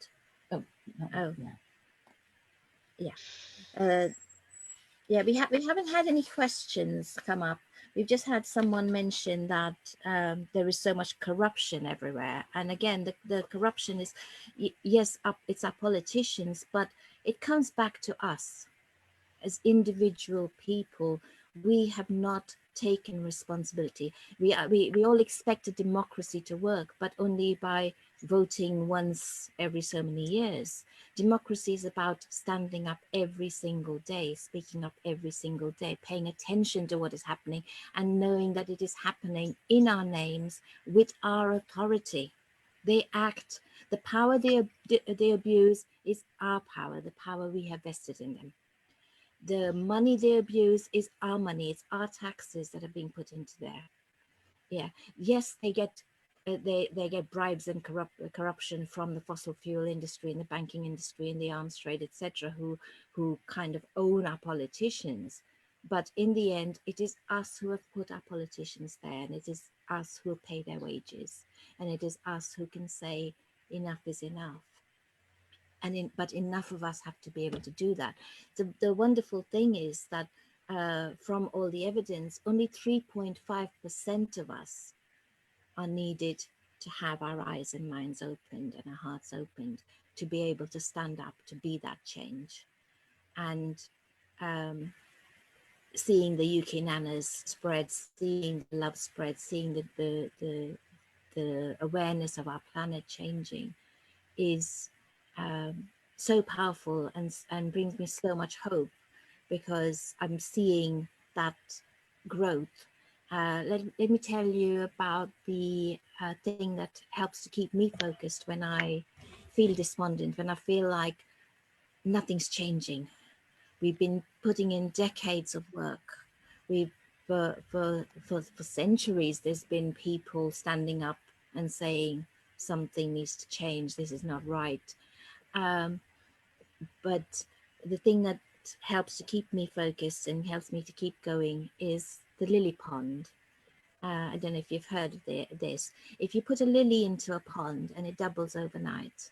Yeah, we haven't had any questions come up. We've just had someone mention that there is so much corruption everywhere. And again, the corruption is, yes, it's our politicians, but it comes back to us as individual people. We have not taken responsibility. We all expect a democracy to work, but only by voting once every so many years. Democracy is about standing up every single day, speaking up every single day, paying attention to what is happening, and knowing that it is happening in our names with our authority. They act. The power they abuse is our power, the power we have vested in them. The money they abuse is our money. It's our taxes that are being put into there. Yeah. Yes, they get bribes and corruption from the fossil fuel industry and the banking industry and the arms trade, etc., who kind of own our politicians. But in the end, it is us who have put our politicians there, and it is us who pay their wages, and it is us who can say enough is enough. But enough of us have to be able to do that. The wonderful thing is that from all the evidence, only 3.5% of us are needed to have our eyes and minds opened and our hearts opened to be able to stand up, to be that change. And seeing the UK Nanas spread, seeing the love spread, seeing the awareness of our planet changing is so powerful and brings me so much hope, because I'm seeing that growth. Let me tell you about the thing that helps to keep me focused when I feel despondent, when I feel like nothing's changing. We've been putting in decades of work. For centuries, there's been people standing up and saying something needs to change. This is not right. But the thing that helps to keep me focused and helps me to keep going is the lily pond. I don't know if you've heard of this. If you put a lily into a pond and it doubles overnight,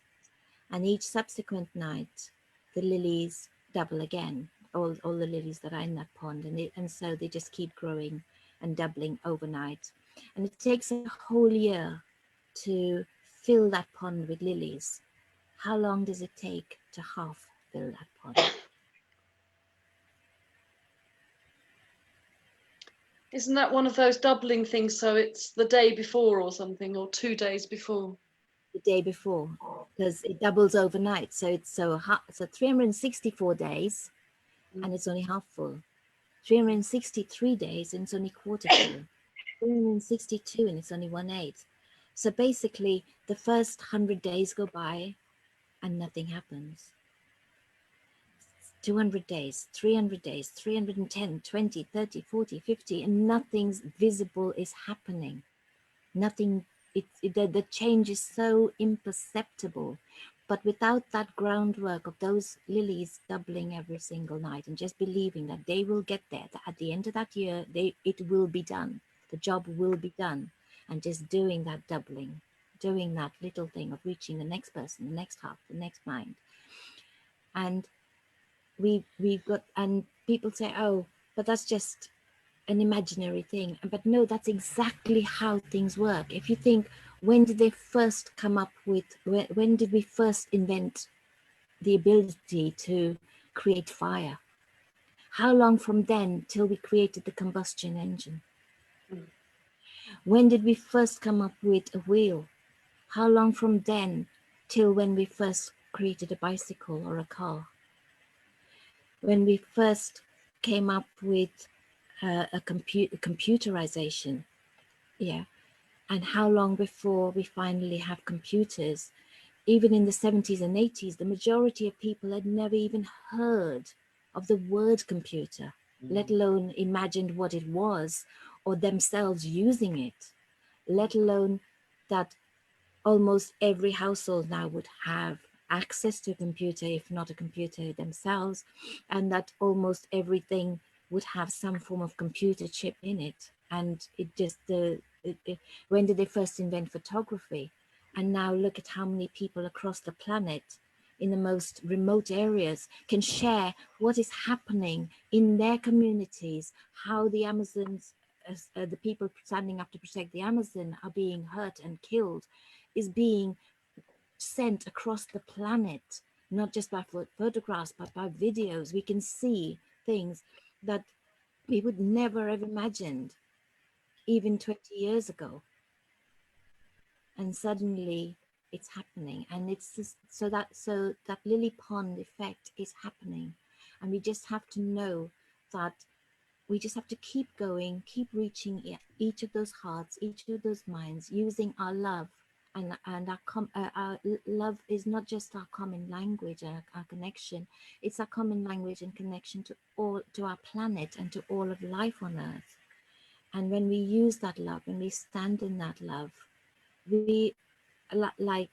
and each subsequent night, the lilies double again, all the lilies that are in that pond, and so they just keep growing and doubling overnight. And it takes a whole year to fill that pond with lilies. How long does it take to half fill that pond? Isn't that one of those doubling things? So it's the day before or something, or 2 days before? The day before, because it doubles overnight. So it's so 364 days and it's only half full. 363 days and it's only quarter full. 362 and it's only 1/8. So basically, the first 100 days go by and nothing happens. 200 days, 300 days, 310, 20, 30, 40, 50, and nothing's visible is happening. Nothing, the change is so imperceptible. But without that groundwork of those lilies doubling every single night and just believing that they will get there, that at the end of that year, it will be done. The job will be done. And just doing that doubling, doing that little thing of reaching the next person, the next heart, the next mind. And we've got, and people say, oh, but that's just an imaginary thing. But no, that's exactly how things work. If you think, when did they first come up with, when did we first invent the ability to create fire? How long from then till we created the combustion engine? When did we first come up with a wheel? How long from then till when we first created a bicycle or a car? When we first came up with computerization, yeah, and how long before we finally have computers? Even in the 70s and 80s, the majority of people had never even heard of the word computer, let alone imagined what it was or themselves using it, let alone that almost every household now would have access to a computer, if not a computer themselves, and that almost everything would have some form of computer chip in it. And it just, when did they first invent photography? And now look at how many people across the planet in the most remote areas can share what is happening in their communities, how the Amazons, the people standing up to protect the Amazon are being hurt and killed, is being sent across the planet, not just by photographs, but by videos. We can see things that we would never have imagined even 20 years ago. And suddenly it's happening. And it's just, so that lily pond effect is happening. And we just have to know that we just have to keep going, keep reaching each of those hearts, each of those minds, using our love. And our love is not just our common language, our connection. It's our common language and connection to our planet and to all of life on Earth. And when we use that love, when we stand in that love, we, like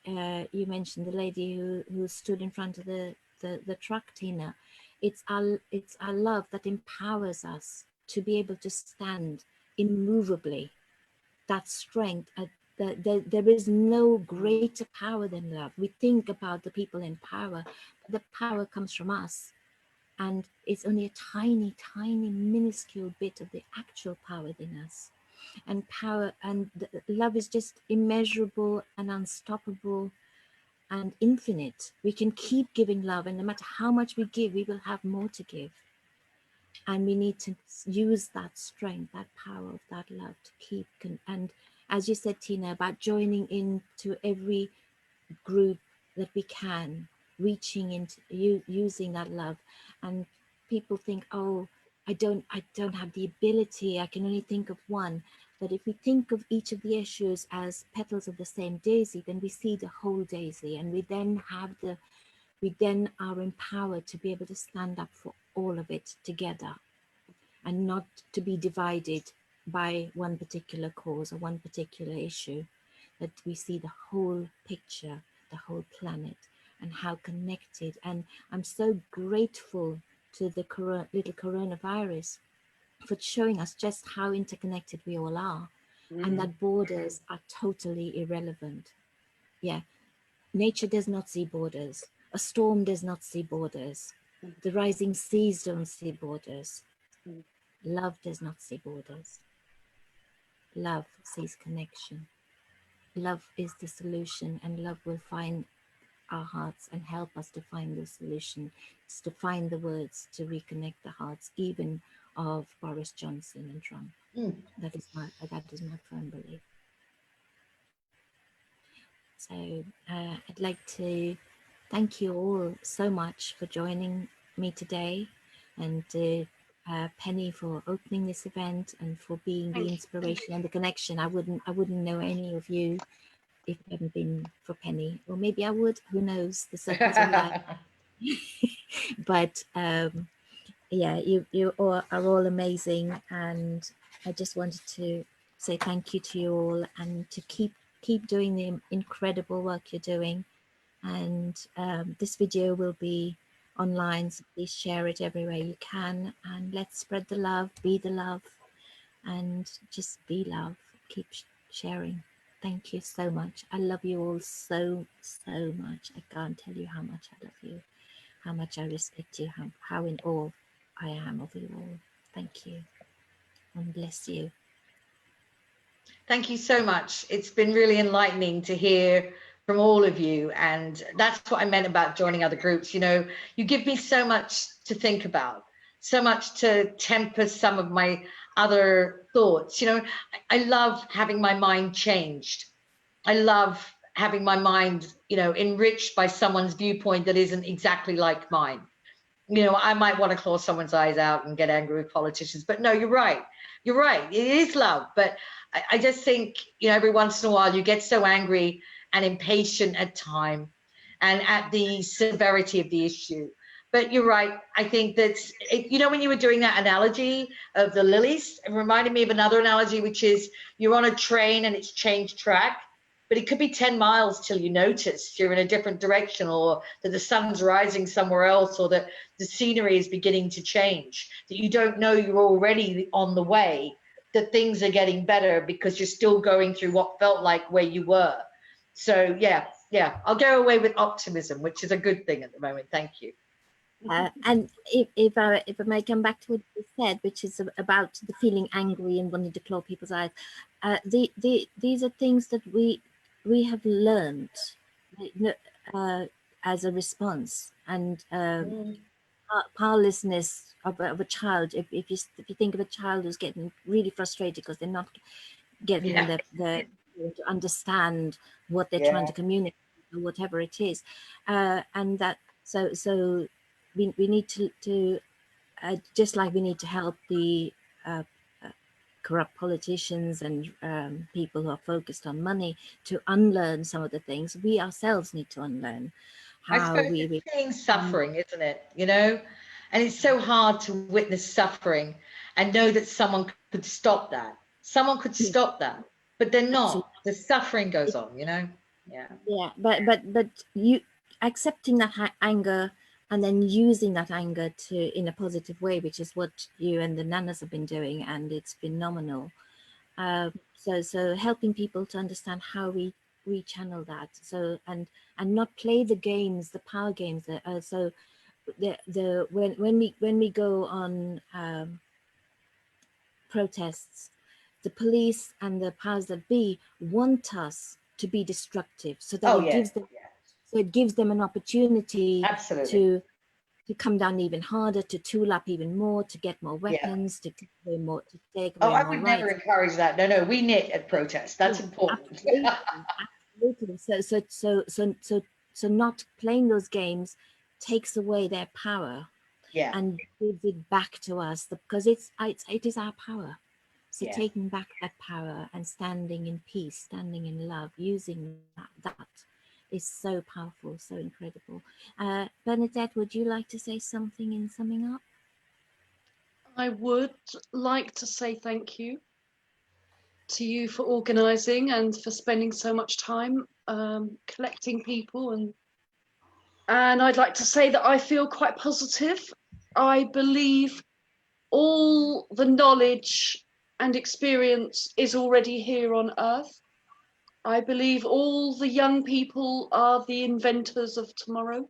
you mentioned, the lady who stood in front of the truck, Tina. It's our love that empowers us to be able to stand immovably. That strength, there is no greater power than love. We think about the people in power, but the power comes from us. And it's only a tiny, tiny, minuscule bit of the actual power within us. And power and love is just immeasurable and unstoppable and infinite. We can keep giving love, and no matter how much we give, we will have more to give. And we need to use that strength, that power of that love to keep. And as you said, Tina, about joining into every group that we can, reaching into using that love. And people think, oh, I don't have the ability, I can only think of one. But if we think of each of the issues as petals of the same daisy, then we see the whole daisy, and we then are empowered to be able to stand up for all of it together and not to be divided by one particular cause or one particular issue, that we see the whole picture, the whole planet, and how connected. And I'm so grateful to the little coronavirus for showing us just how interconnected we all are, and that borders are totally irrelevant. Yeah, nature does not see borders. A storm does not see borders. The rising seas don't see borders. Love does not see borders. Love sees connection. Love is the solution, and love will find our hearts and help us to find the solution. It's to find the words to reconnect the hearts, even of Boris Johnson and Trump. That is my firm belief. So I'd like to thank you all so much for joining me today, and Penny for opening this event and for being Thank the you. inspiration and the connection. I wouldn't know any of you if it hadn't been for Penny, or maybe I would. Who knows? The circles of life. But yeah, you all are all amazing, and I just wanted to say thank you to you all, and to keep doing the incredible work you're doing. And this video will be online, so please share it everywhere you can, and let's spread the love, be the love, and just be love. Keep sharing. Thank you so much. I love you all so much. I can't tell you how much I love you, how much I respect you, how in awe I am of you all. Thank you, and bless you. Thank you so much. It's been really enlightening to hear from all of you. And that's what I meant about joining other groups. You know, you give me so much to think about, so much to temper some of my other thoughts. You know, I love having my mind changed. I love having my mind, you know, enriched by someone's viewpoint that isn't exactly like mine. You know, I might want to claw someone's eyes out and get angry with politicians, but no, you're right. You're right. It is love. But I just think, you know, every once in a while you get so angry and impatient at time and at the severity of the issue. But you're right. I think that's, you know, when you were doing that analogy of the lilies, it reminded me of another analogy, which is you're on a train and it's changed track. But it could be 10 miles till you notice you're in a different direction, or that the sun's rising somewhere else, or that the scenery is beginning to change, that you don't know you're already on the way, that things are getting better because you're still going through what felt like where you were. So yeah, I'll go away with optimism, which is a good thing at the moment. Thank you. And if I may come back to what you said, which is about the feeling angry and wanting to claw people's eyes, these are things that we have learned as a response, and powerlessness of a child. If you think of a child who's getting really frustrated because they're not getting the to understand what they're trying to communicate, or whatever it is, and that so we need to just like we need to help the corrupt politicians and people who are focused on money to unlearn some of the things, we ourselves need to unlearn I how suppose we it's seeing suffering, isn't it? You know, and it's so hard to witness suffering and know that someone could stop that. Someone could stop that, but they're not. The suffering goes on, you know? Yeah, but you accepting that anger and then using that anger to in a positive way, which is what you and the nanas have been doing, and it's phenomenal. So helping people to understand how we channel that, so and not play the games, the power games. So when we go on protests, the police and the powers that be want us to be destructive, so that it gives them an opportunity to come down even harder, to tool up even more, to get more weapons, to take away more, I more would rights. never encourage that. No, we knit at protest. That's important. Absolutely. So not playing those games takes away their power, and gives it back to us, because it is our power. So taking back that power and standing in peace, standing in love, using that is so powerful, so incredible. Bernadette, would you like to say something in summing up? I would like to say thank you to you for organising and for spending so much time collecting people, and I'd like to say that I feel quite positive. I believe all the knowledge and experience is already here on Earth. I believe all the young people are the inventors of tomorrow,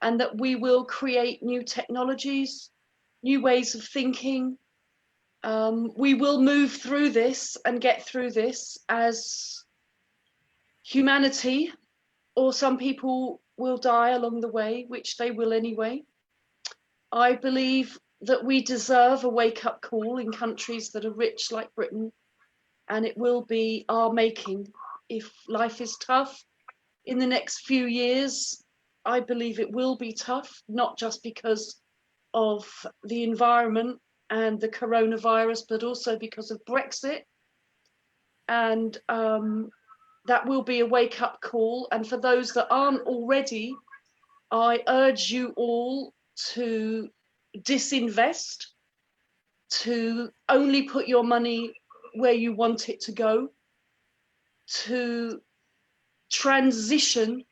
and that we will create new technologies, new ways of thinking. We will move through this and get through this as humanity, or some people will die along the way, which they will anyway. I believe that we deserve a wake-up call in countries that are rich like Britain, and it will be our making. If life is tough in the next few years, I believe it will be tough, not just because of the environment, and the coronavirus, but also because of Brexit. And that will be a wake-up call. And for those that aren't already, I urge you all to disinvest, to only put your money where you want it to go, to transition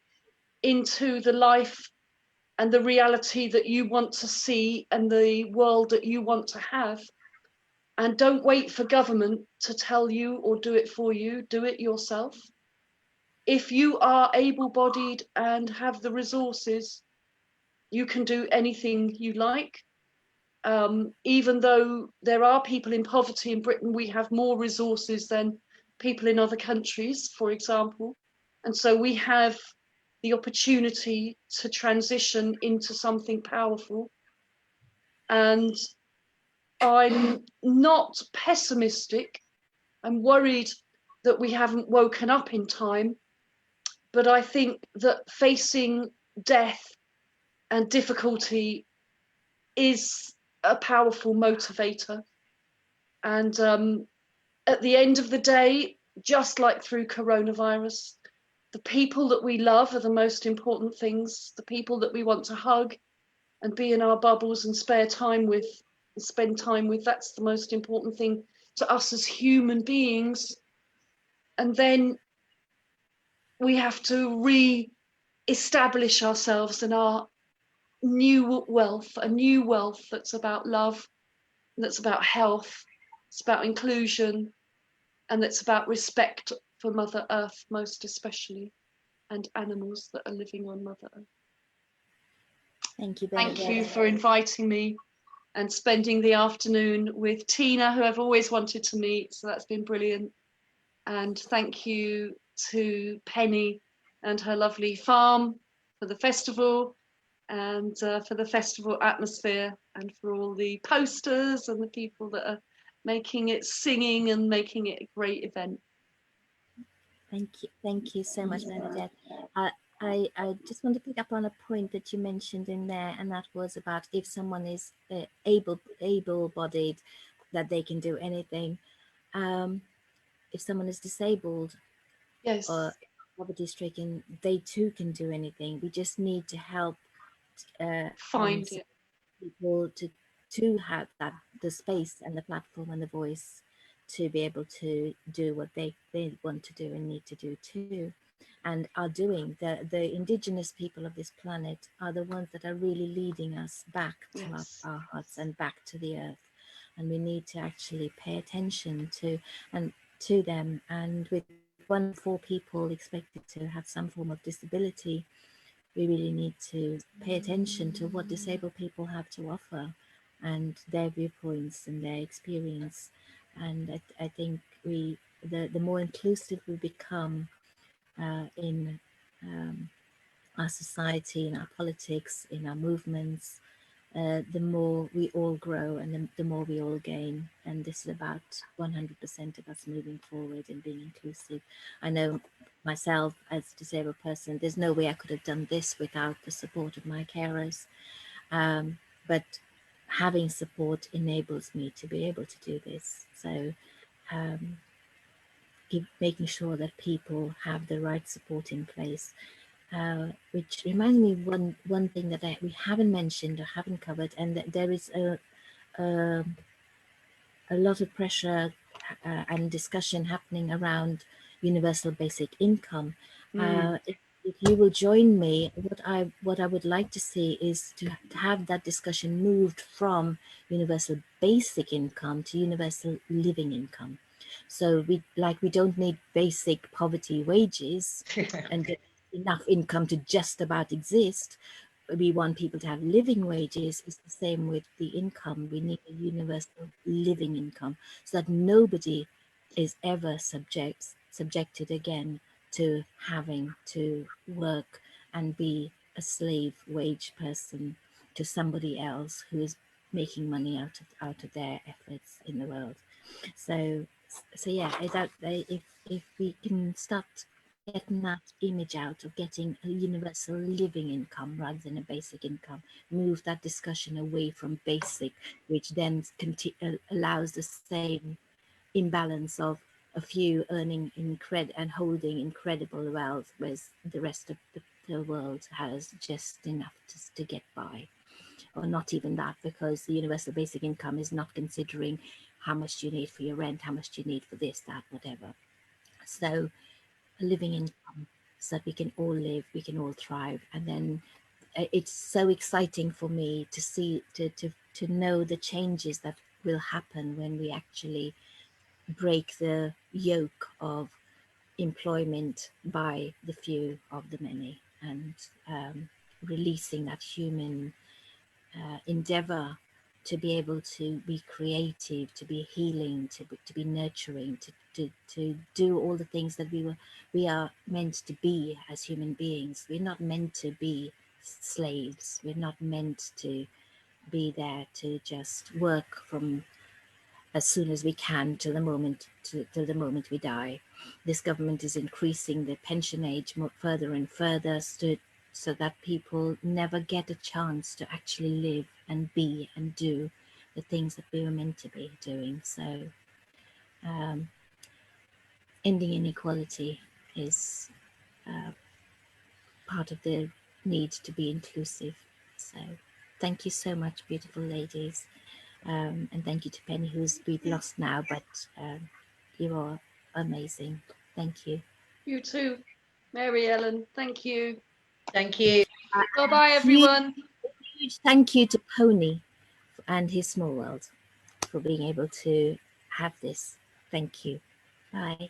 into the life and the reality that you want to see and the world that you want to have. And don't wait for government to tell you or do it for you. Do it yourself. If you are able-bodied and have the resources, you can do anything you like. Even though there are people in poverty in Britain, we have more resources than people in other countries, for example. And so we have the opportunity to transition into something powerful. And I'm not pessimistic. I'm worried that we haven't woken up in time. But I think that facing death and difficulty is a powerful motivator. And at the end of the day, just like through coronavirus, the people that we love are the most important things, the people that we want to hug and be in our bubbles and spend time with, that's the most important thing to us as human beings. And then we have to re-establish ourselves in our new wealth, a new wealth that's about love, that's about health, it's about inclusion, and it's about respect for Mother Earth, most especially, and animals that are living on Mother Earth. Thank you, Thank Bernadette. you for inviting me and spending the afternoon with Tina, who I've always wanted to meet, so that's been brilliant. And thank you to Penny and her lovely farm for the festival, and for the festival atmosphere, and for all the posters and the people that are making it, singing and making it a great event. Thank you so much, Bernadette. I just want to pick up on a point that you mentioned in there, and that was about if someone is able-bodied, that they can do anything. If someone is disabled, Yes, or poverty-stricken, they too can do anything. We just need to help find it. people to have the space and the platform and the voice to be able to do what they want to do and need to do too, and are doing. The indigenous people of this planet are the ones that are really leading us back to Yes. our hearts and back to the earth, and we need to actually pay attention to them. And with 1 in 4 people expected to have some form of disability, we really need to pay attention to what disabled people have to offer and their viewpoints and their experience. And I think the more inclusive we become in our society, in our politics, in our movements, the more we all grow and the more we all gain. And this is about 100% of us moving forward and being inclusive. I know myself as a disabled person, there's no way I could have done this without the support of my carers. But having support enables me to be able to do this. So making sure that people have the right support in place. Which reminds me one thing that we haven't mentioned or haven't covered, and that there is a lot of pressure and discussion happening around universal basic income. If you will join me, what I would like to see is to have that discussion moved from universal basic income to universal living income. So we don't need basic poverty wages and get enough income to just about exist. We want people to have living wages. It's the same with the income. We need a universal living income so that nobody is ever subjected again to having to work and be a slave wage person to somebody else who is making money out of their efforts in the world. So yeah, if we can start getting that image out of getting a universal living income rather than a basic income, move that discussion away from basic, which then allows the same imbalance of a few earning and holding incredible wealth, whereas the rest of the world has just enough to get by, or not even that, because the universal basic income is not considering how much you need for your rent, how much you need for this, that, whatever. So a living income so that we can all live, we can all thrive. And then it's so exciting for me to see, to know the changes that will happen when we actually break the yoke of employment by the few of the many, and releasing that human endeavor to be able to be creative, to be healing, to be nurturing, to do all the things that we are meant to be as human beings. We're not meant to be slaves. We're not meant to be there to just work from as soon as we can till the moment we die. This government is increasing the pension age further and further, so that people never get a chance to actually live and be and do the things that we were meant to be doing. So ending inequality is part of the need to be inclusive. So thank you so much, beautiful ladies. And thank you to Penny, we've lost now, but you are amazing. Thank you. You too, Mary Ellen. Thank you. Thank you. Bye-bye, everyone. Huge thank you to Pony and his small world for being able to have this. Thank you. Bye.